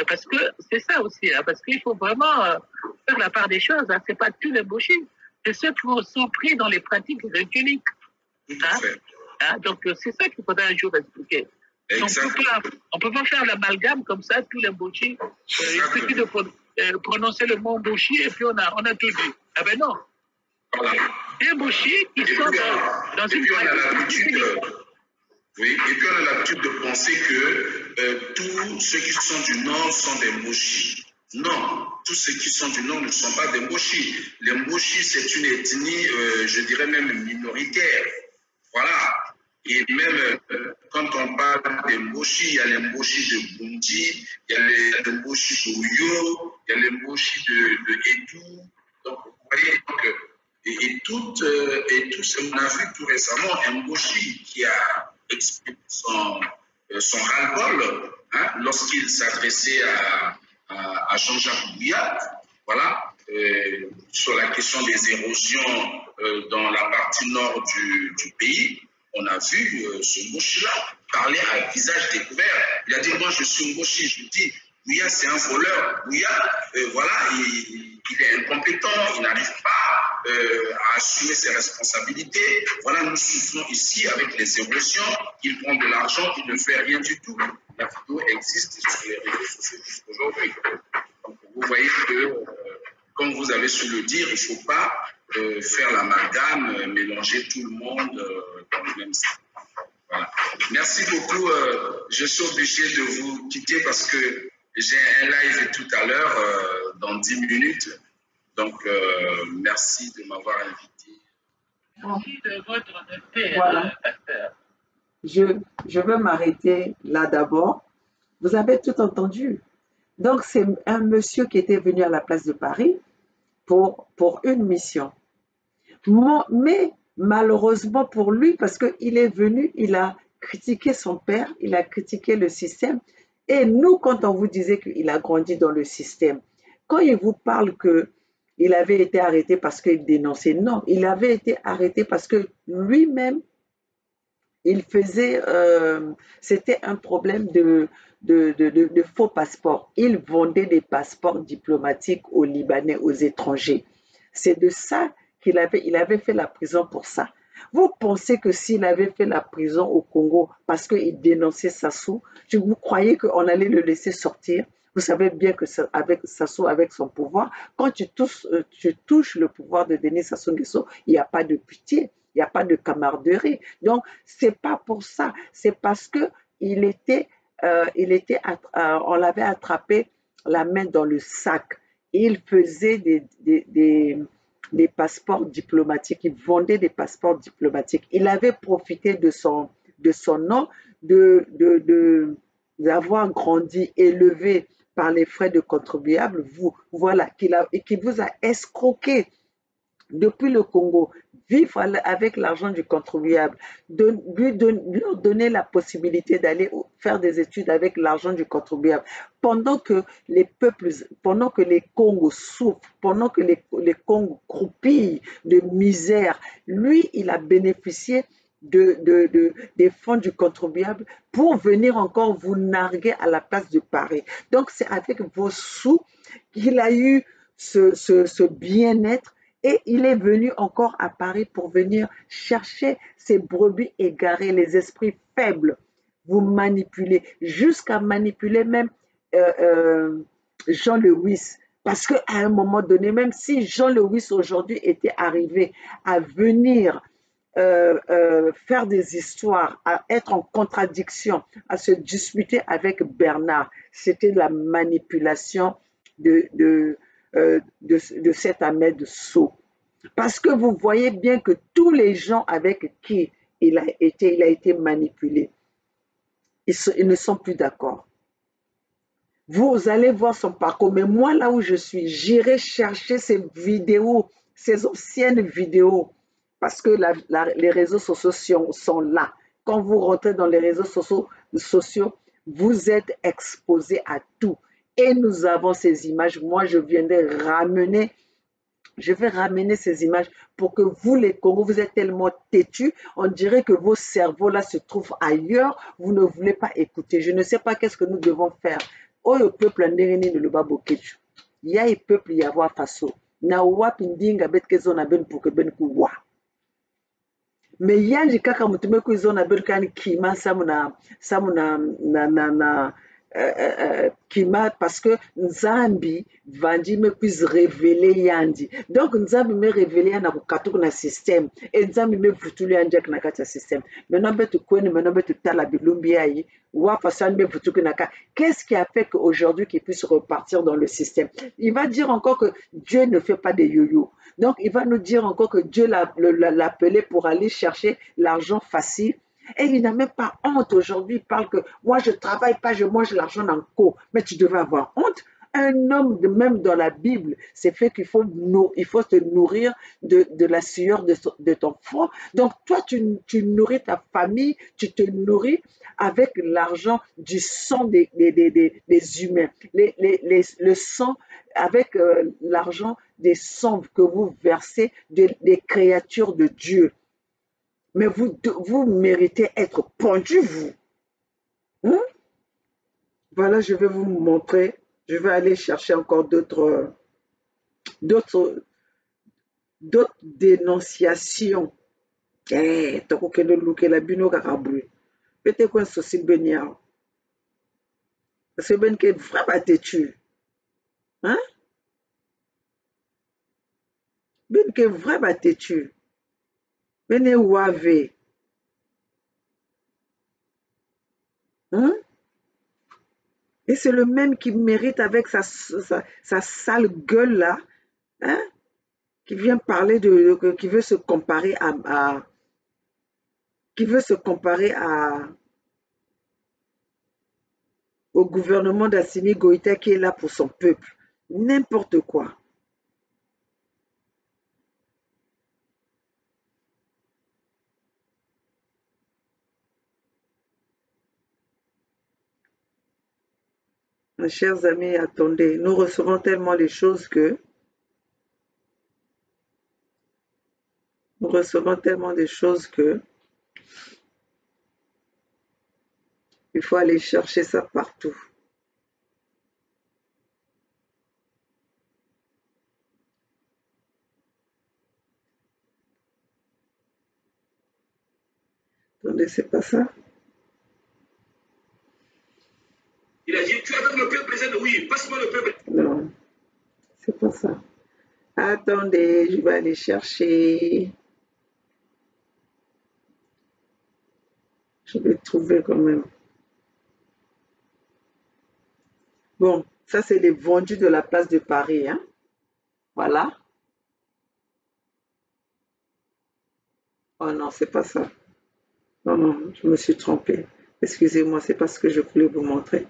Parce que c'est ça aussi, hein, parce qu'il faut vraiment faire la part des choses. Hein. Ce n'est pas tous les Mboshi, c'est ceux qui sont pris dans les pratiques rituelles. Hein? Hein? Donc c'est ça qu'il faudra un jour expliquer. On ne peut pas faire l'amalgame comme ça, tous les Mboshi. Il suffit de prononcer le mot Mboshi et puis on a tout dit. Ah ben non. Voilà. Des Mboshi qui sont dans une pratique. Oui, et puis on a l'habitude de penser que tous ceux qui sont du Nord sont des Mboshi. Non, tous ceux qui sont du Nord ne sont pas des Mboshi. Les Mboshi, c'est une ethnie, je dirais même minoritaire. Voilà. Et même quand on parle des Mboshi, il y a les Mboshi de Bundi, il y a les Mboshi d'Oyo, il y a les Mboshi de Edou. Donc, vous voyez, et tout, on a vu tout récemment Mboshi qui a exprimé son ras-le-bol lorsqu'il s'adressait à Jean-Jacques Bouillard, voilà, sur la question des érosions dans la partie nord du pays. On a vu ce Mboshi-là parler à visage découvert. Il a dit, moi je suis Mboshi, je dis, Bouya c'est un voleur, Bouya, voilà, il est incompétent, il n'arrive pas à assumer ses responsabilités. Voilà, nous souffrons ici avec les émotions, il prend de l'argent, il ne fait rien du tout. La vidéo existe sur les réseaux sociaux jusqu'aujourd'hui. Donc vous voyez que, comme vous avez su le dire, il ne faut pas faire l'amalgame, mélanger tout le monde dans le même sac. Voilà. Merci beaucoup. Je suis obligé de vous quitter parce que j'ai un live tout à l'heure, dans 10 minutes. Donc, merci de m'avoir invité. Merci de votre honnêteté. Voilà. Je veux m'arrêter là d'abord. Vous avez tout entendu. Donc, c'est un monsieur qui était venu à la place de Paris pour une mission. Mais malheureusement pour lui, parce qu'il est venu, il a critiqué son père, il a critiqué le système. Et nous, quand on vous disait qu'il a grandi dans le système, quand il vous parle qu'il avait été arrêté parce qu'il dénonçait, non, il avait été arrêté parce que lui-même, il faisait, c'était un problème de faux passeports. Il vendait des passeports diplomatiques aux Libanais, aux étrangers. C'est de ça il avait fait la prison pour ça. Vous pensez que s'il avait fait la prison au Congo parce qu'il dénonçait Sassou, vous croyez qu'on allait le laisser sortir? Vous savez bien que avec Sassou, avec son pouvoir, quand tu touches le pouvoir de Denis Sassou Nguesso, il n'y a pas de pitié, il n'y a pas de camaraderie. Donc, c'est pas pour ça, c'est parce que on l'avait attrapé la main dans le sac. Il faisait des passeports diplomatiques, il vendait des passeports diplomatiques. Il avait profité de son nom, d'avoir grandi, élevé par les frais de contribuables, voilà, qui vous a escroqué depuis le Congo, vivre avec l'argent du contribuable, leur donner la possibilité d'aller faire des études avec l'argent du contribuable, pendant que les Congos souffrent, pendant que les Congos croupillent de misère, lui, il a bénéficié des fonds du contribuable pour venir encore vous narguer à la place de Paris. Donc, c'est avec vos sous qu'il a eu ce bien-être. Et il est venu encore à Paris pour venir chercher ces brebis égarées, les esprits faibles. Vous manipulez, jusqu'à manipuler même Jean Lewis. Parce qu'à un moment donné, même si Jean Lewis aujourd'hui était arrivé à venir faire des histoires, à être en contradiction, à se disputer avec Bernard, c'était la manipulation de cet Ahmed Sow. Parce que vous voyez bien que tous les gens avec qui il a été manipulé, ils ne sont plus d'accord. Vous allez voir son parcours, mais moi là où je suis, j'irai chercher ces vidéos, ces anciennes vidéos, parce que les réseaux sociaux sont là. Quand vous rentrez dans les réseaux sociaux, vous êtes exposé à tout. Et nous avons ces images. Moi, je vais ramener ces images pour que vous, les Congos, vous êtes tellement têtus, on dirait que vos cerveaux là se trouvent ailleurs, vous ne voulez pas écouter. Je ne sais pas qu'est-ce que nous devons faire. Oh, le peuple ndengeni de Lubabokechu. Il y a un peuple, il y a voir faso. Na wapi ndinga betkezo na ben pour que ben kuwa. Mais yanji kaka mutume kuizo na ben kani kima samuna Kima, parce que Nzambi vandi me puisse révéler yandi. Donc Nzambi me révéler na kukatu na système et Nzambi me vutulu yandi na kata système. Maintenant betu kweni, maintenant betu tala bilumbi ayi, wa façon me vutuku naka. Qu'est-ce qui a fait qu'aujourd'hui qu'il puisse repartir dans le système? Il va dire encore que Dieu ne fait pas des yo-yo. Donc il va nous dire encore que Dieu l'a appelé pour aller chercher l'argent facile. Et il n'a même pas honte aujourd'hui. Il parle que moi, je ne travaille pas, je mange l'argent en co. Mais tu devais avoir honte. Un homme, même dans la Bible, c'est fait qu'il faut, il faut se nourrir de la sueur de ton front. Donc, toi, tu nourris ta famille, tu te nourris avec l'argent du sang des humains. Le sang, avec l'argent des sangs que vous versez des créatures de Dieu. Mais vous méritez être pendu, vous. Hein? Voilà, je vais vous montrer. Je vais aller chercher encore d'autres dénonciations. Eh, tokokende lukela bino kaka boye. Peut-être qu'on souci benia. Parce que ben qui vraiment têtu. Hein? Ben qui vraiment têtu. Ben est ouave. Hein? Et c'est le même qui mérite avec sa sale gueule là, hein? Qui vient parler qui veut se comparer au gouvernement d'Assimi Goïta qui est là pour son peuple. N'importe quoi. Mes chers amis, attendez, nous recevons tellement les choses que il faut aller chercher ça partout. Attendez, c'est pas ça. Il a dit, tu attends le peuple présent, oui, passe-moi le peuple. Non, c'est pas ça. Attendez, je vais aller chercher. Je vais trouver quand même. Bon, ça c'est les vendus de la place de Paris, hein. Voilà. Oh non, c'est pas ça. Non, non, je me suis trompée. Excusez-moi, c'est pas ce que je voulais vous montrer.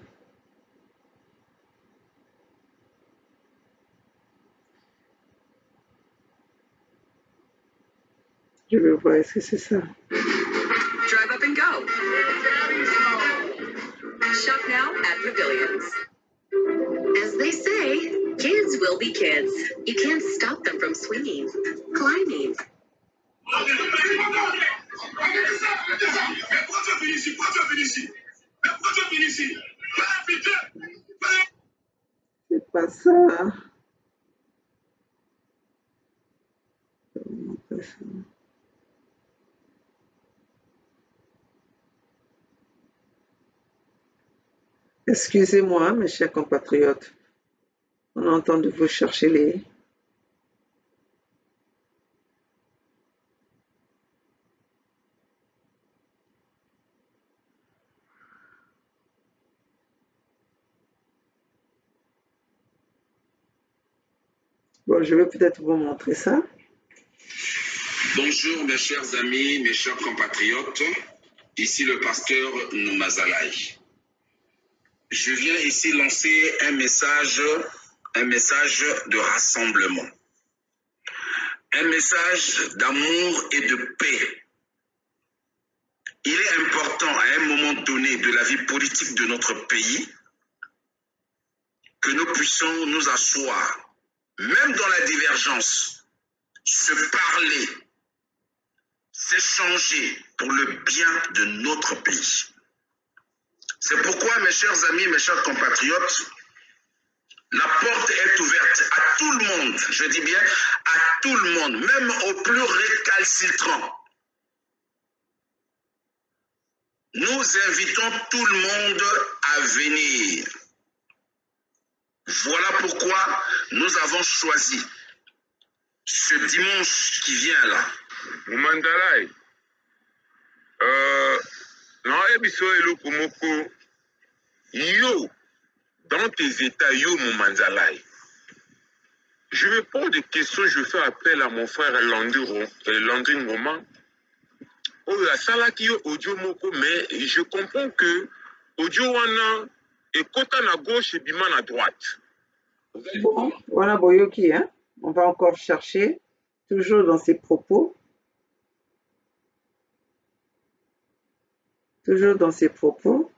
Je vais voir, est-ce que c'est ça? Drive up and go. Shop now at Pavilions. As they say, kids will be kids. You can't stop them from swinging, climbing. C'est pas ça. Excusez-moi, mes chers compatriotes. On entend de vous chercher les... Bon, je vais peut-être vous montrer ça. Bonjour mes chers amis, mes chers compatriotes. Ici le pasteur Noumazalaï. Je viens ici lancer un message de rassemblement. Un message d'amour et de paix. Il est important à un moment donné de la vie politique de notre pays que nous puissions nous asseoir, même dans la divergence, se parler, s'échanger pour le bien de notre pays. C'est pourquoi, mes chers amis, mes chers compatriotes, la porte est ouverte à tout le monde, je dis bien à tout le monde, même aux plus récalcitrants. Nous invitons tout le monde à venir. Voilà pourquoi nous avons choisi ce dimanche qui vient là. Mandalay, yo, dans tes états, yo, mon Manzalai. Je me pose des questions, je fais appel à mon frère Landrine Roman. Oh, la sala qui est audio moko, mais je comprends que audio wana est côté à gauche et biman à droite. Bon, voilà Boyoki, hein. On va encore chercher, toujours dans ses propos. Toujours dans ses propos.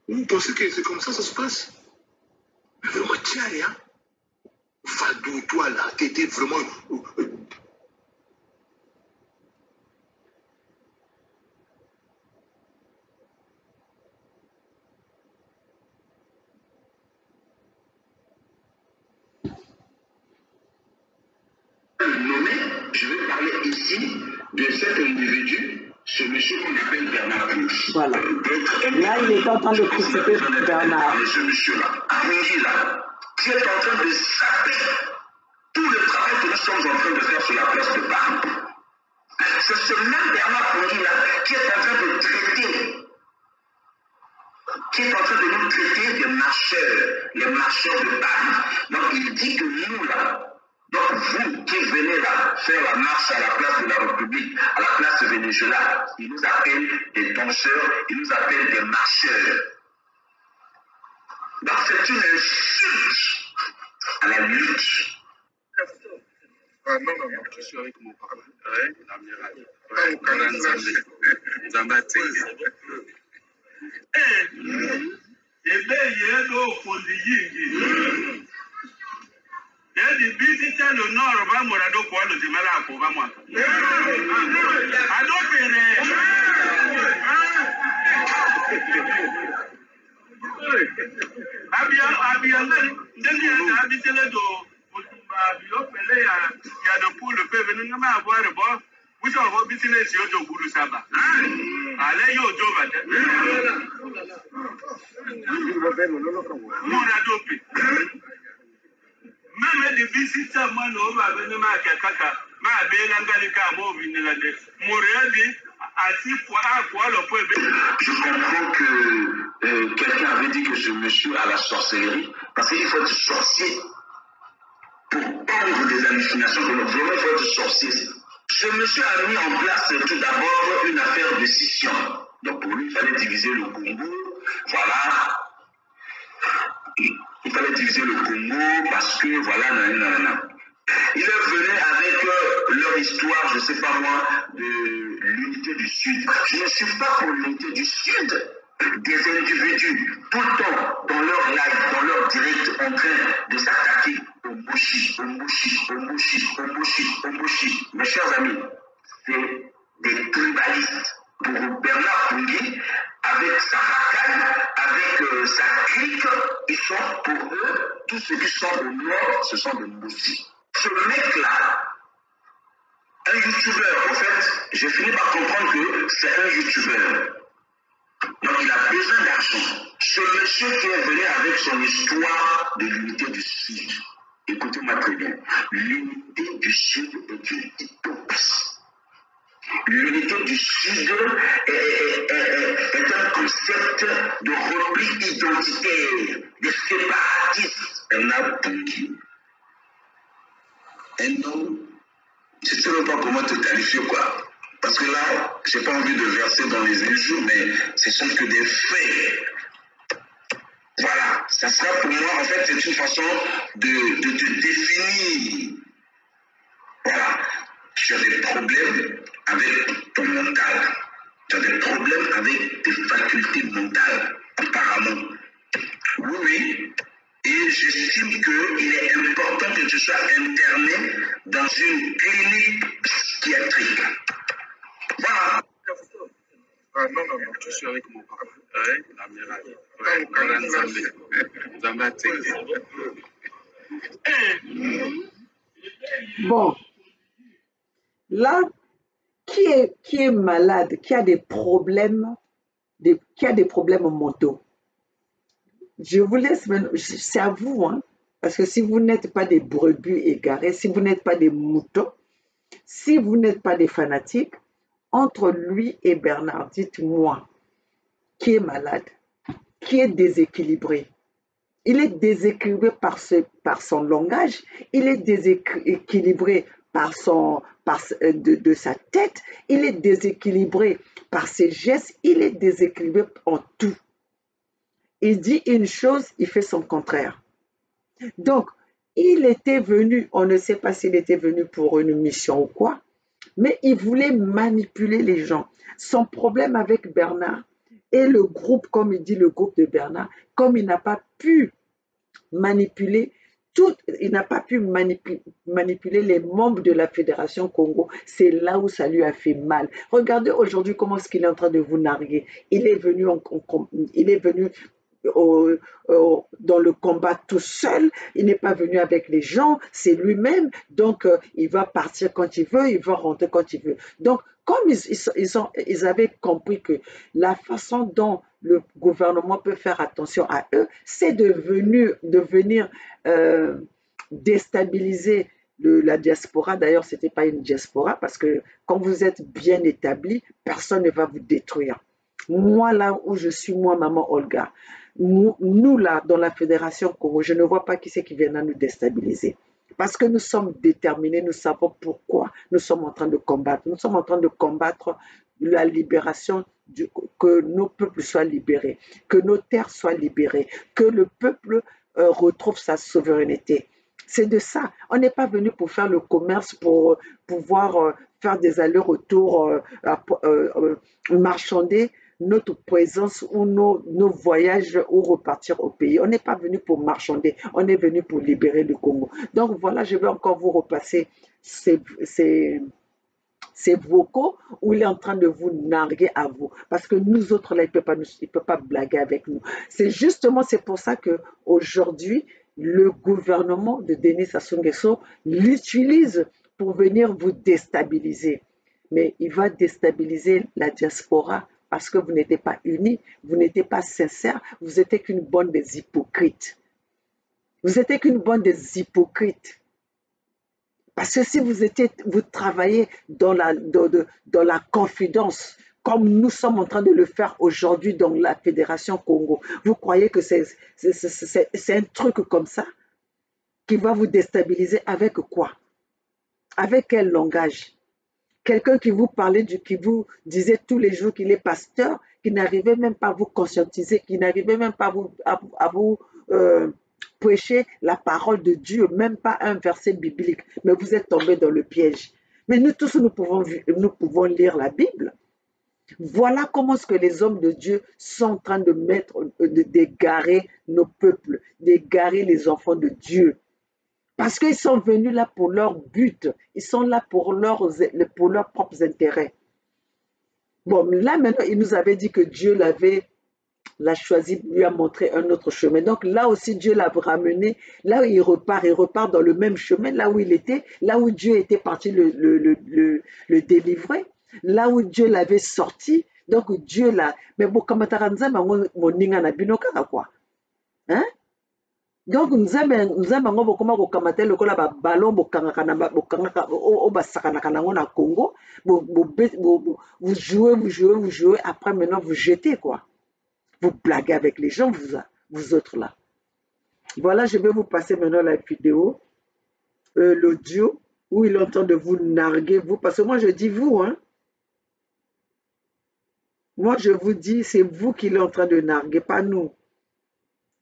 Vous pensez que c'est comme ça se passe? Mais vraiment, tu n'as rien. Fadou, toi là, tu étais vraiment. Nommé, je vais parler ici de cet individu, ce monsieur qu'on appelle Bernard Pouch. Voilà. Là, il est en train de critiquer Bernard. Ce monsieur-là, là, qui est en train de saper tout le travail que nous sommes en train de faire sur la place de Paris. C'est ce même Bernard Pouch là qui est en train de traiter, qui est en train de nous traiter des marcheurs, les marcheurs de Paris. Donc il dit que nous là, donc vous qui venez là faire la marche à la place de la République, à la place de Venezuela, il nous appelle des danseurs, il nous appelle des marcheurs. Donc c'est une insulte à la lutte. Non, je suis avec mon papa. Oui, l'amiral. Zambati. Yedi visita le nord va morado kwa lo dimala ko va mo. Adopere. Abia ndeni abitele do otumba bio pele ya do pour le peu venir ma avoir bon. Vous savez business yo do guru saba. Ale yo do va. Morado pe. Même des visiteurs, moi, nous avons venu à Kaka, mais à Bélangalika, moi, je comprends que quelqu'un avait dit que ce monsieur a la sorcellerie, parce qu'il faut être sorcier pour prendre des hallucinations, vraiment, il faut être sorcier. Ce monsieur a mis en place tout d'abord une affaire de scission. Donc pour lui, il fallait diviser le Congo, voilà. Il fallait diviser le Congo parce que voilà, il est venu avec leur histoire, je ne sais pas moi, de l'unité du Sud. Je ne suis pas pour l'unité du Sud. Des individus, tout le temps, dans leur live, dans leur direct, en train de s'attaquer au Moshi. Mes chers amis, c'est des tribalistes. Pour Bernard Pungui, avec sa racaille, avec sa clique, ils sont pour eux, tous ceux qui sont au nord, ce sont des Moussi. Ce mec-là, un youtubeur, en fait, j'ai fini par comprendre que c'est un youtubeur. Donc il a besoin d'argent. Ce monsieur qui est venu avec son histoire de l'unité du Sud, écoutez-moi très bien, l'unité du Sud est une utopie. L'unité du Sud est un concept de repli identitaire, de séparatisme. Bernard Pungui, un homme, je ne sais même pas comment te qualifier, quoi. Parce que là, je n'ai pas envie de verser dans les injures, mais ce sont que des faits. Voilà, ça sera pour moi, en fait, c'est une façon de te définir. Voilà. Tu as des problèmes avec ton mental. Tu as des problèmes avec tes facultés mentales, apparemment. Oui. Et j'estime qu'il est important que tu sois interné dans une clinique psychiatrique. Voilà. Non, je suis avec mon papa. Oui, l'amiral. Zambati. Bon. Là, qui est malade, qui a des problèmes, qui a des problèmes mentaux? Je vous laisse, c'est à vous, hein, parce que si vous n'êtes pas des brebis égarés, si vous n'êtes pas des moutons, si vous n'êtes pas des fanatiques, entre lui et Bernard, dites-moi, qui est malade, qui est déséquilibré? Il est déséquilibré par son langage, il est déséquilibré de sa tête, il est déséquilibré par ses gestes, il est déséquilibré en tout. Il dit une chose, il fait son contraire. Donc, il était venu, on ne sait pas s'il était venu pour une mission ou quoi, mais il voulait manipuler les gens. Son problème avec Bernard et le groupe, comme il dit, le groupe de Bernard, comme il n'a pas pu manipuler il n'a pas pu manipuler les membres de la Fédération Congo. C'est là où ça lui a fait mal. Regardez aujourd'hui comment est-ce qu'il est en train de vous narguer. Il est venu, dans le combat tout seul. Il n'est pas venu avec les gens. C'est lui-même. Donc, il va partir quand il veut. Il va rentrer quand il veut. Donc, comme ils avaient compris que la façon dont le gouvernement peut faire attention à eux, c'est de venir déstabiliser la diaspora. D'ailleurs, ce n'était pas une diaspora parce que quand vous êtes bien établi, personne ne va vous détruire. Moi, là où je suis, moi, maman Olga, nous là, dans la Fédération Congo, je ne vois pas qui c'est qui viendra nous déstabiliser. Parce que nous sommes déterminés, nous savons pourquoi nous sommes en train de combattre. Nous sommes en train de combattre la libération, que nos peuples soient libérés, que nos terres soient libérées, que le peuple retrouve sa souveraineté. C'est de ça. On n'est pas venu pour faire le commerce, pour pouvoir faire des allers-retours, marchander notre présence ou nos voyages ou repartir au pays. On n'est pas venu pour marchander, on est venu pour libérer le Congo. Donc voilà, je vais encore vous repasser ces vocaux où il est en train de vous narguer à vous. Parce que nous autres, là, il ne peut pas blaguer avec nous. C'est pour ça qu'aujourd'hui, le gouvernement de Denis Sassou Nguesso l'utilise pour venir vous déstabiliser. Mais il va déstabiliser la diaspora parce que vous n'étiez pas unis, vous n'étiez pas sincères, vous n'étiez qu'une bande des hypocrites. Vous n'étiez qu'une bande des hypocrites. Parce que si vous travaillez dans la confidence, comme nous sommes en train de le faire aujourd'hui dans la Fédération Congo, vous croyez que c'est un truc comme ça qui va vous déstabiliser avec quoi? Avec quel langage? Quelqu'un qui vous parlait, qui vous disait tous les jours qu'il est pasteur, qui n'arrivait même pas à vous conscientiser, qui n'arrivait même pas à vous prêcher la parole de Dieu, même pas un verset biblique, mais vous êtes tombé dans le piège. Mais nous tous, nous pouvons lire la Bible. Voilà comment est-ce que les hommes de Dieu sont en train d'égarer nos peuples, d'égarer les enfants de Dieu. Parce qu'ils sont venus là pour leur but, ils sont là pour leurs propres intérêts. Bon, là maintenant, il nous avait dit que Dieu l'a choisi, lui a montré un autre chemin. Donc là aussi, Dieu l'a ramené, là où il repart dans le même chemin, là où il était, là où Dieu était parti le délivrer, là où Dieu l'avait sorti. Donc Dieu l'a... Mais bon, comme tu as dit, quoi? Hein? Donc nous avons comment kokamata lokola ba ballon bokangaka na bokangaka o basakanaka nango na Congo, vous jouez, après maintenant vous jetez quoi. Vous blaguez avec les gens, vous autres là. Voilà, je vais vous passer maintenant la vidéo, l'audio, où il est en train de vous narguer, vous, parce que moi je dis vous, hein. Moi je vous dis, c'est vous qui l'êtes en train de narguer, pas nous.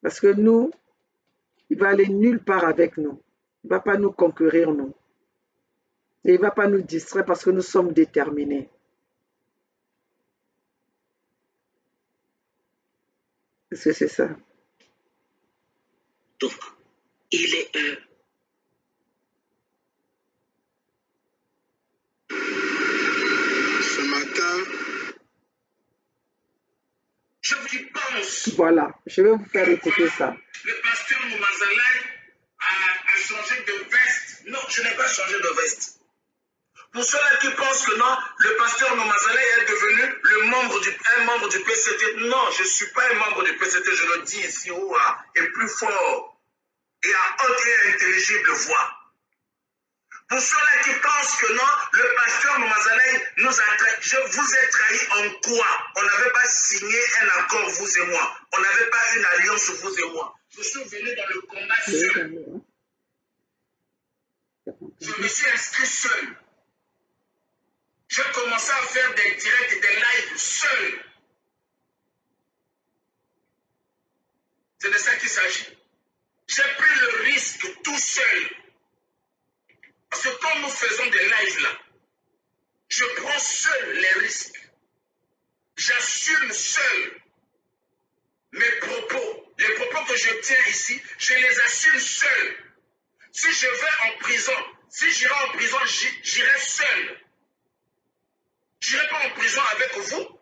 Parce que nous, il va aller nulle part avec nous. Il ne va pas nous conquérir, nous. Et il ne va pas nous distraire parce que nous sommes déterminés. C'est ça. Donc, il est ce matin, je vous pense. Voilà, je vais vous faire écouter ça. Le pasteur Moumazalai a changé de veste. Non, je n'ai pas changé de veste. Pour ceux-là qui pensent que non, le pasteur Nomazalay est devenu un membre du PCT. Non, je ne suis pas un membre du PCT, je le dis ici haut et plus fort et à haute et intelligible voix. Pour ceux-là qui pensent que non, le pasteur Nomazalay nous a trahi. Je vous ai trahi en quoi? On n'avait pas signé un accord, vous et moi. On n'avait pas une alliance, vous et moi. Je suis venu dans le combat seul. Je me suis inscrit seul. J'ai commencé à faire des directs et des lives seul. C'est de ça qu'il s'agit. J'ai pris le risque tout seul. Parce que quand nous faisons des lives là, je prends seul les risques. J'assume seul mes propos. Les propos que je tiens ici, je les assume seul. Si je vais en prison, si j'irai en prison, j'irai seul. Je n'irai pas en prison avec vous.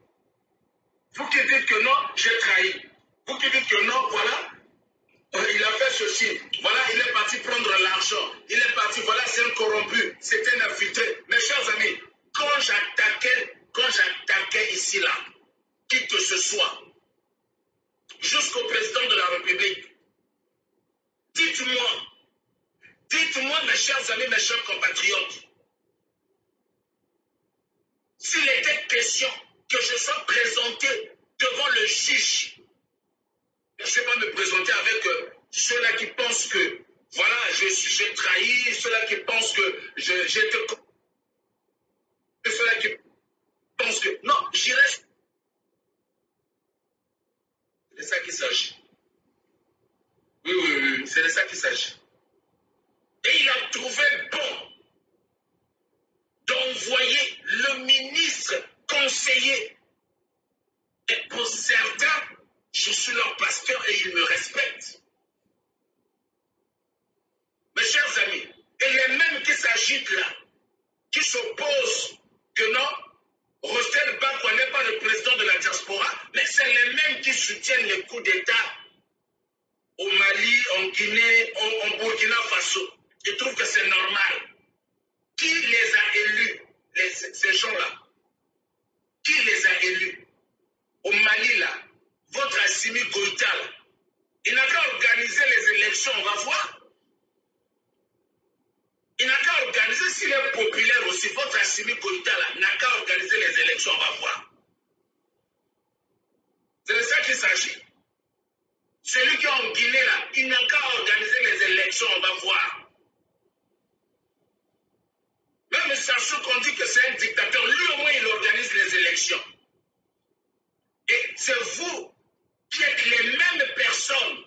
Vous qui dites que non, j'ai trahi. Vous qui dites que non, voilà, il a fait ceci. Voilà, il est parti prendre l'argent. Il est parti, voilà, c'est un corrompu. C'est un infiltré. Mes chers amis, quand j'attaquais ici, là, qui que ce soit, jusqu'au président de la République, dites-moi, mes chers amis, mes chers compatriotes, s'il était question que je sois présenté devant le juge, je ne vais pas me présenter avec ceux-là qui pensent que, voilà, j'ai trahi, ceux-là qui pensent que j'étais... Ceux-là qui pensent que... Non, j'irai... C'est de ça qu'il s'agit. Oui, c'est de ça qu'il s'agit. Et il a trouvé bon d'envoyer le ministre conseiller. Et pour certains, je suis leur pasteur et ils me respectent. Mes chers amis, et les mêmes qui s'agitent là, qui s'opposent que non, Rostel Bakwa n'est pas le président de la diaspora, mais c'est les mêmes qui soutiennent les coups d'État au Mali, en Guinée, en Burkina Faso. Ils trouvent que c'est normal. Qui les a élus, ces gens-là? Qui les a élus? Au Mali, là, votre Assimi Goïta, là, il n'a qu'à organiser les élections, on va voir. Il n'a qu'à organiser, s'il est populaire aussi, votre Assimi Goïta, là, n'a qu'à organiser les élections, on va voir. C'est de ça qu'il s'agit. Celui qui est en Guinée, là, il n'a qu'à organiser les élections, on va voir. Même Sassou, qu'on dit que c'est un dictateur, lui au moins il organise les élections. Et c'est vous qui êtes les mêmes personnes,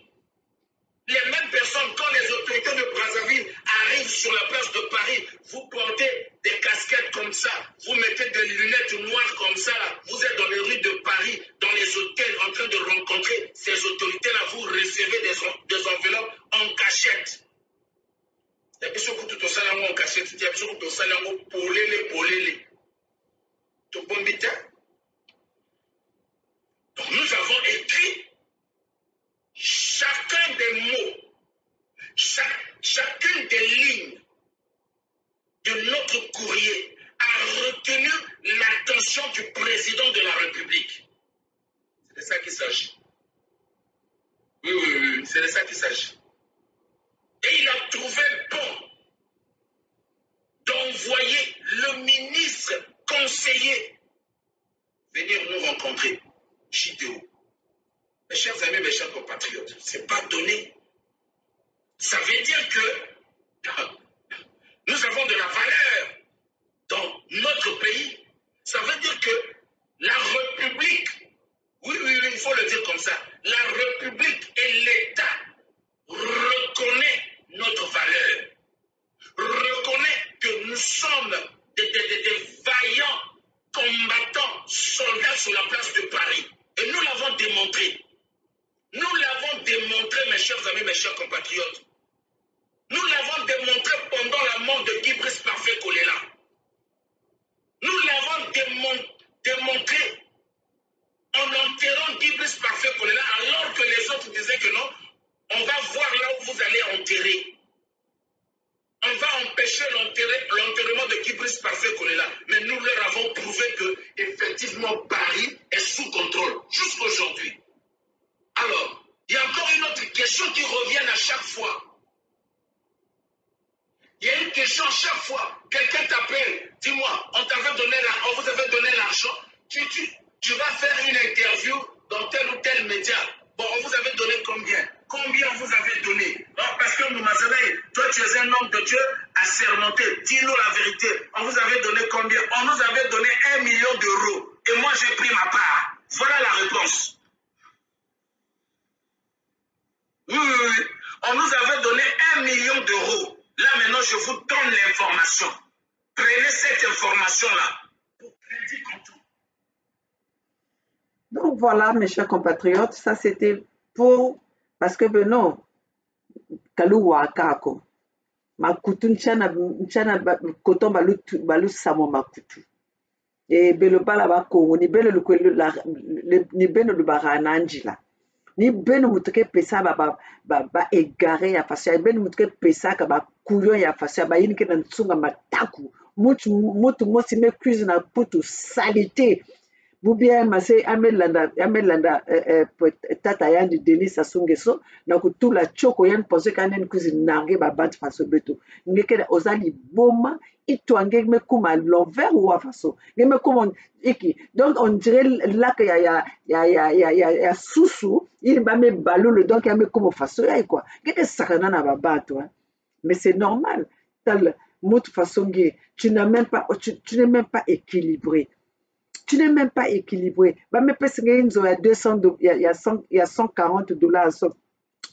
quand les autorités de Brazzaville arrivent sur la place de Paris, vous portez des casquettes comme ça, vous mettez des lunettes noires comme ça, là, vous êtes dans les rues de Paris, dans les hôtels, en train de rencontrer ces autorités-là, vous recevez des enveloppes en cachette. Il y a des gens qui sont en cachette, il y a des gens qui sont en polélé. Donc nous avons écrit chacun des mots, chacune des lignes de notre courrier a retenu l'attention du président de la République. C'est de ça qu'il s'agit. Oui, c'est de ça qu'il s'agit. Et il a trouvé bon d'envoyer le ministre conseiller venir nous rencontrer. JDO. Mes chers amis, mes chers compatriotes, c'est pas donné. Ça veut dire que nous avons de la valeur dans notre pays. Ça veut dire que la République, oui, il faut le dire comme ça, la République et l'État reconnaissent notre valeur, reconnaît que nous sommes des vaillants combattants, soldats sur la place de Paris. Et nous l'avons démontré. Nous l'avons démontré, mes chers amis, mes chers compatriotes. Nous l'avons démontré pendant la mort de Guy Brice Parfait Kolela. Nous l'avons démontré en enterrant Guy Brice Parfait Kolela, alors que les autres disaient que non, on va voir là où vous allez enterrer. On va empêcher l'enterrement seulement de Kibris Parfait Kolela, mais nous leur avons prouvé que, effectivement, Paris est sous contrôle jusqu'aujourd'hui. Alors, il y a encore une autre question qui revient à chaque fois. Il y a une question à chaque fois. Quelqu'un t'appelle, dis-moi, on vous avait donné l'argent, tu vas faire une interview dans tel ou tel média. Bon, on vous avait donné combien? Combien on vous avait donné? Non, parce que Moumazelay, toi tu es un homme de Dieu assermenté. Dis-nous la vérité. On vous avait donné combien? On nous avait donné 1 million d'euros. Et moi j'ai pris ma part. Voilà la réponse. Oui. On nous avait donné 1 million d'euros. Là maintenant je vous donne l'information. Prenez cette information-là pour crédit compte. Donc voilà, mes chers compatriotes, ça c'était pour... Parce que non, Kalou Wakako, Makutu nchana koton balu samo makutu. Et belo bala ba Congo, ni belo ni beno lu barananjila. Ni beno mutuke pesa ba égaré ya fasia, beno mutuke pesa ka ba kuyo ya fasia, ba yinike na tsunga mataku. Mutu mosi me cuisine na putu salité. Boubien Massé Amelanda Tata Yandi Denis Sassou Nguesso na kutula choko yan pensé kanen cuisine nange ba bat faso beto ngeke ozali boma itwange me kuma l'envers ou faso ngeme comme iki donc on dirait là que ya sousou il va me balou donc ya me comme faso ya quoi ngeke sakana na ba bato mais c'est normal tal mot façon tu n'es même pas équilibré. Tu n'es même pas équilibré. Il y a 140 dollars,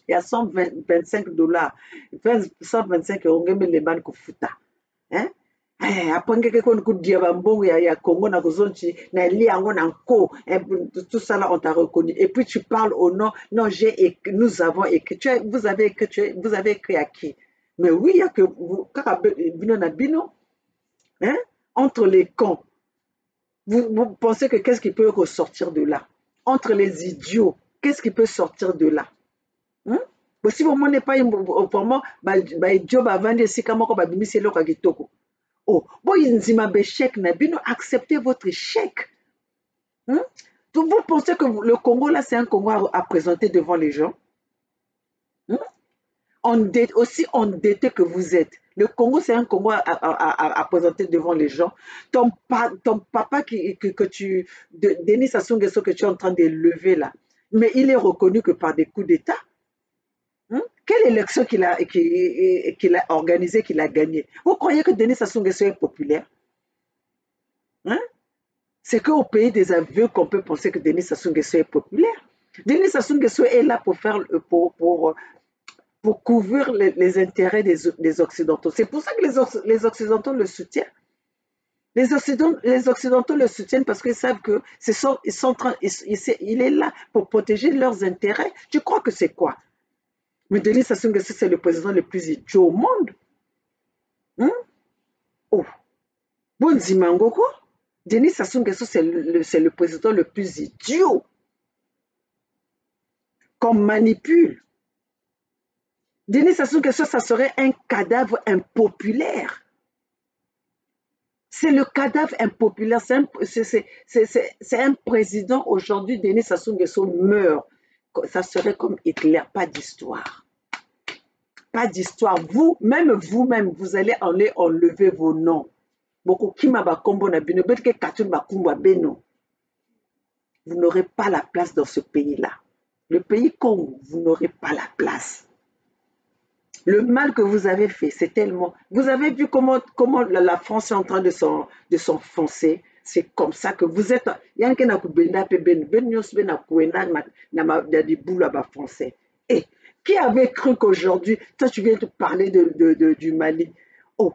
il y a 125 dollars, 125 euros, les banques futa. Hein? Après, il y a Congo, tout ça là, on t'a reconnu. Et puis tu parles au nom, non, nous avons écrit. Vous avez écrit à qui? Mais oui, il y a que vous, hein? Entre les cons. Vous pensez que qu'est-ce qui peut ressortir de là? Entre les idiots, qu'est-ce qui peut sortir de là? Si vous n'êtes pas vraiment idiot, acceptez votre chèque. Vous pensez que le Congo, là, c'est un Congo à présenter devant les gens? Aussi endetté que vous êtes. Le Congo, c'est un Congo à présenter devant les gens. Ton papa Denis Sassou Nguesso que tu es en train de lever là, mais il est reconnu que par des coups d'État. Quelle élection qu'il a organisée, qu'il a gagnée? Vous croyez que Denis Sassou Nguesso est populaire? C'est qu'au pays des aveux qu'on peut penser que Denis Sassou Nguesso est populaire. Denis Sassou Nguesso est là pour couvrir les intérêts des Occidentaux. C'est pour ça que les Occidentaux le soutiennent. Les Occidentaux le soutiennent parce qu'ils savent que il est là pour protéger leurs intérêts. Tu crois que c'est quoi? Mais Denis Sassou Nguesso, c'est le président le plus idiot au monde. Oh. Bonzimango quoi? Denis Sassou Nguesso, c'est le président le plus idiot. Qu'on manipule. Denis Sassou Nguesso, ça serait un cadavre impopulaire. C'est le cadavre impopulaire. C'est un président aujourd'hui. Denis Sassou Nguesso meurt. Ça serait comme Hitler. Pas d'histoire. Pas d'histoire. Vous-même, vous allez enlever vos noms. Vous n'aurez pas la place dans ce pays-là. Le pays Congo, vous n'aurez pas la place. Le mal que vous avez fait, c'est tellement... Vous avez vu comment la France est en train de s'enfoncer. C'est comme ça que vous êtes... Et qui avait cru qu'aujourd'hui... Toi, tu viens de parler du Mali. Oh,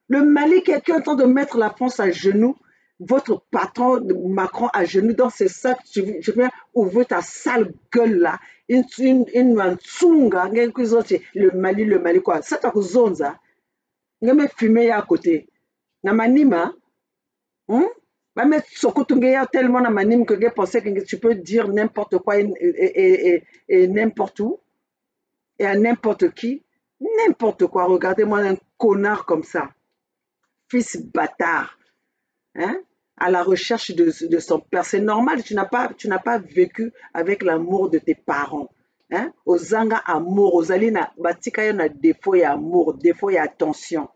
le Mali qui est en train de mettre la France à genoux. Votre patron Macron à genoux dans ses sacs, je viens ouvrir ta sale gueule là, une mansunga, le Mali quoi, ça t'a zonza, nga me fumer à côté, na manima, va mettre sokotungeya tellement na manime que tu pensais que tu peux dire n'importe quoi et n'importe où et à n'importe qui, n'importe quoi. Regardez-moi un connard comme ça. fils bâtard, hein, à la recherche de son père. C'est normal, tu n'as pas vécu avec l'amour de tes parents. Hein? Ozanga amour, ozalina, batika yo na défaut et amour, défaut et attention.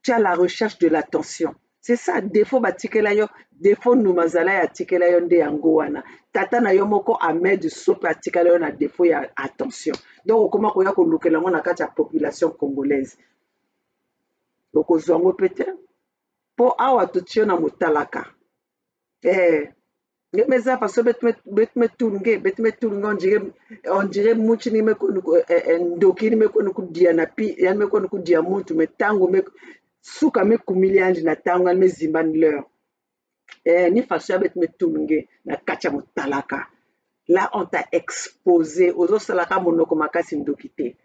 Tu as la recherche de l'attention. C'est ça, défaut batikela yo, défaut numazala ya tikela yo nde yango wana. Tata na yo moko Ahmed Sope atikela yo na défaut et attention. Donc comment koya ko lukela ngo na kati ya population congolaise. Donc ozwango peut-être po awa totio na motalaka. Meza parce que betme tunge on dirait muchi ni me konuko ndoki ni me konuko dia na pi ya me konuko dia muntu me tango me suka me kumiliandi na tango me zimbani leur ni façon betme tunge na kacha motalaka. Là on t'a exposé aux salaka monoko makasi ndokite.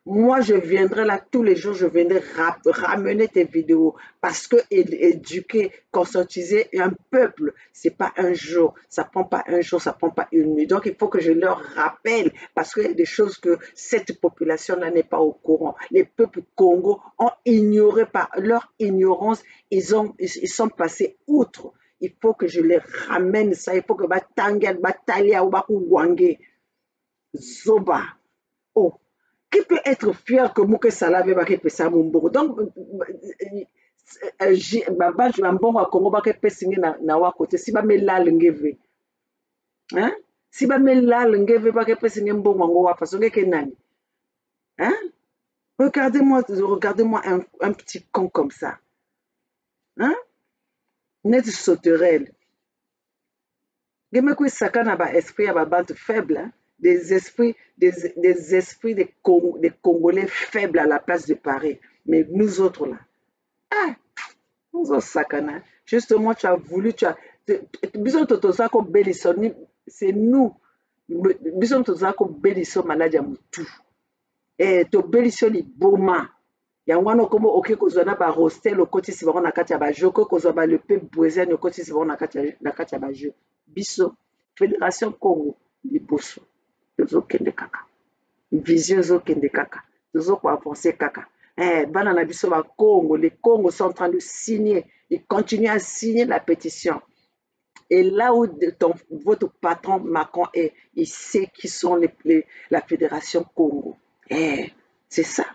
Moi, je viendrai là tous les jours, je viendrai ramener tes vidéos parce que éduquer, conscientiser un peuple, c'est pas un jour, ça prend pas un jour, ça prend pas une nuit. Donc, il faut que je leur rappelle parce qu'il y a des choses que cette population-là n'est pas au courant. Les peuples Congo ont ignoré par leur ignorance, ils sont passés outre. Il faut que je les ramène ça, il faut que Batangal, Batalia ou Bakouwange, Zoba, oh. Qui peut être fier que Mouké Salave va faire ça mon bon donc baba je mbongo Congo ba ke singi na wa côté si ba melal ngeve hein si ba melal ngeve ba ke singi mbongo ngo wa façon ke nani hein regardez-moi un petit con comme ça hein net sauterelle geme ko sakana ba esprit ya ba bande faible hein? Des esprits des Congolais faibles à la place de Paris. Mais nous autres là, nous autres sakana. Justement, tu as voulu, c'est nous. Bison tozako beliso maladie mutu. To beliso li boma. Yangwano komo oke kozwana ba hostel okoti si bako na kati ya ba joko kozwa ba le pe boisien okoti si bako na kati ya ba jeu. Biso Fédération Congo liboso. Tozokende kaka vision zokende kaka tozoko avancer kaka bana na biso ba Congo, les Congos sont en train de signer, ils continuent à signer la pétition et là où votre patron Macron est, il sait qui sont la Fédération Congo, c'est ça.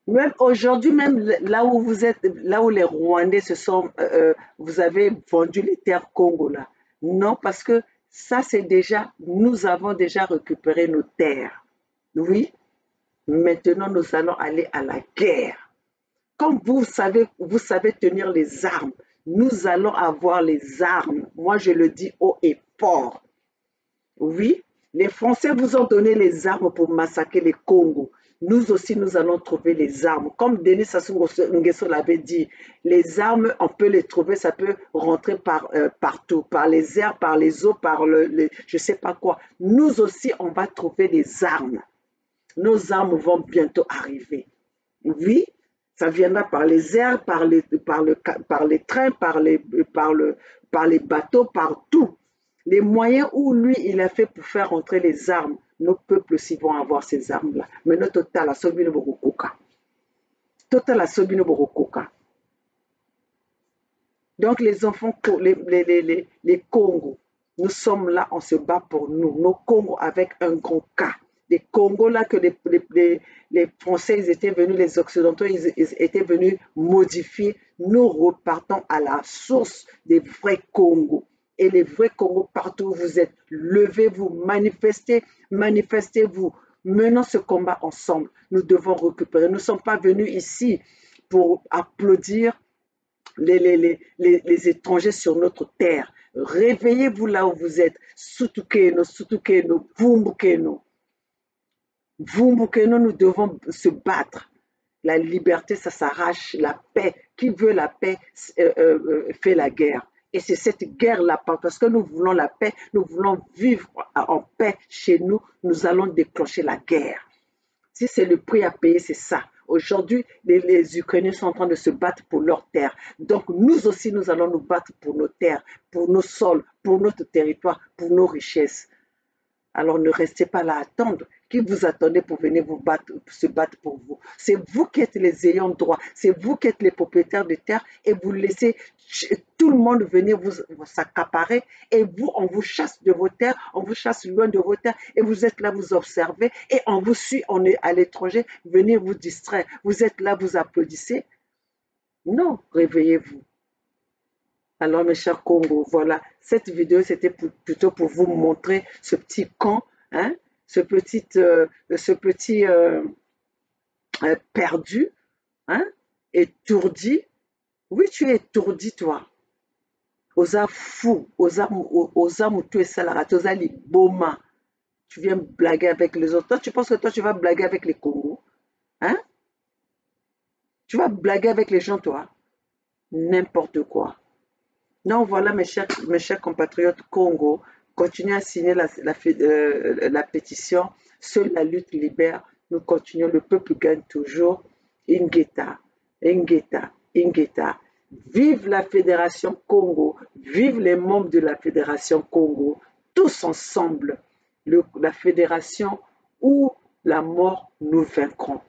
Même aujourd'hui, même là où vous êtes, là où les Rwandais se sont, vous avez vendu les terres Congo là, non, parce que ça, c'est déjà, nous avons déjà récupéré nos terres. Oui, maintenant, nous allons aller à la guerre. Comme vous savez tenir les armes, nous allons avoir les armes. Moi, je le dis haut et fort. Oui, les Français vous ont donné les armes pour massacrer les Congos. Nous aussi, nous allons trouver les armes. Comme Denis Sassou Nguesso l'avait dit, les armes, on peut les trouver, ça peut rentrer partout, par les airs, par les eaux, par je ne sais pas quoi. Nous aussi, on va trouver les armes. Nos armes vont bientôt arriver. Oui, ça viendra par les airs, par les trains, par les bateaux, partout. Les moyens où lui, il a fait pour faire entrer les armes, nos peuples aussi vont avoir ces armes-là. Mais notre total, Sobino Borokoka. Total, Sobino Borokoka. Donc, les enfants, les Congos, nous sommes là, on se bat pour nous. Nos Congos avec un grand K. Les Congos là que les Français, ils étaient venus, les Occidentaux, ils étaient venus modifier. Nous repartons à la source des vrais Congos. Et les vrais Congos, partout où vous êtes, levez-vous, manifestez-vous. Menons ce combat ensemble. Nous devons récupérer. Nous ne sommes pas venus ici pour applaudir les étrangers sur notre terre. Réveillez-vous là où vous êtes. Soutoukeno, Vumbukeno. Vumbukeno, nous devons se battre. La liberté, ça s'arrache. La paix, qui veut la paix, fait la guerre. Et c'est cette guerre-là, parce que nous voulons la paix, nous voulons vivre en paix chez nous, nous allons déclencher la guerre. Si c'est le prix à payer, c'est ça. Aujourd'hui, les Ukrainiens sont en train de se battre pour leurs terres. Donc nous aussi, nous allons nous battre pour nos terres, pour nos sols, pour notre territoire, pour nos richesses. Alors ne restez pas là à attendre. Qui vous attendez pour venir se battre pour vous? C'est vous qui êtes les ayants droit, c'est vous qui êtes les propriétaires de terre et vous laissez tout le monde venir vous s'accaparer et vous, on vous chasse de vos terres, on vous chasse loin de vos terres et vous êtes là, vous observez et on vous suit, on est à l'étranger, venir vous distraire. Vous êtes là, vous applaudissez. Non, réveillez-vous. Alors mes chers Congo, voilà, cette vidéo c'était plutôt pour vous montrer ce petit camp, hein, ce petit perdu, hein, étourdi. Oui, tu es étourdi toi. Osa fou, osa mutu et salarate, osa liboma. Tu viens blaguer avec les autres. Toi, tu penses que toi tu vas blaguer avec les Congos, hein? Tu vas blaguer avec les gens toi? N'importe quoi. Non, voilà mes chers compatriotes Congo, continuez à signer la pétition. Seule la lutte libère. Nous continuons, le peuple gagne toujours. Ingeta, Ingeta, Ingeta. Vive la Fédération Congo, vive les membres de la Fédération Congo, tous ensemble. La fédération où la mort nous vaincrons.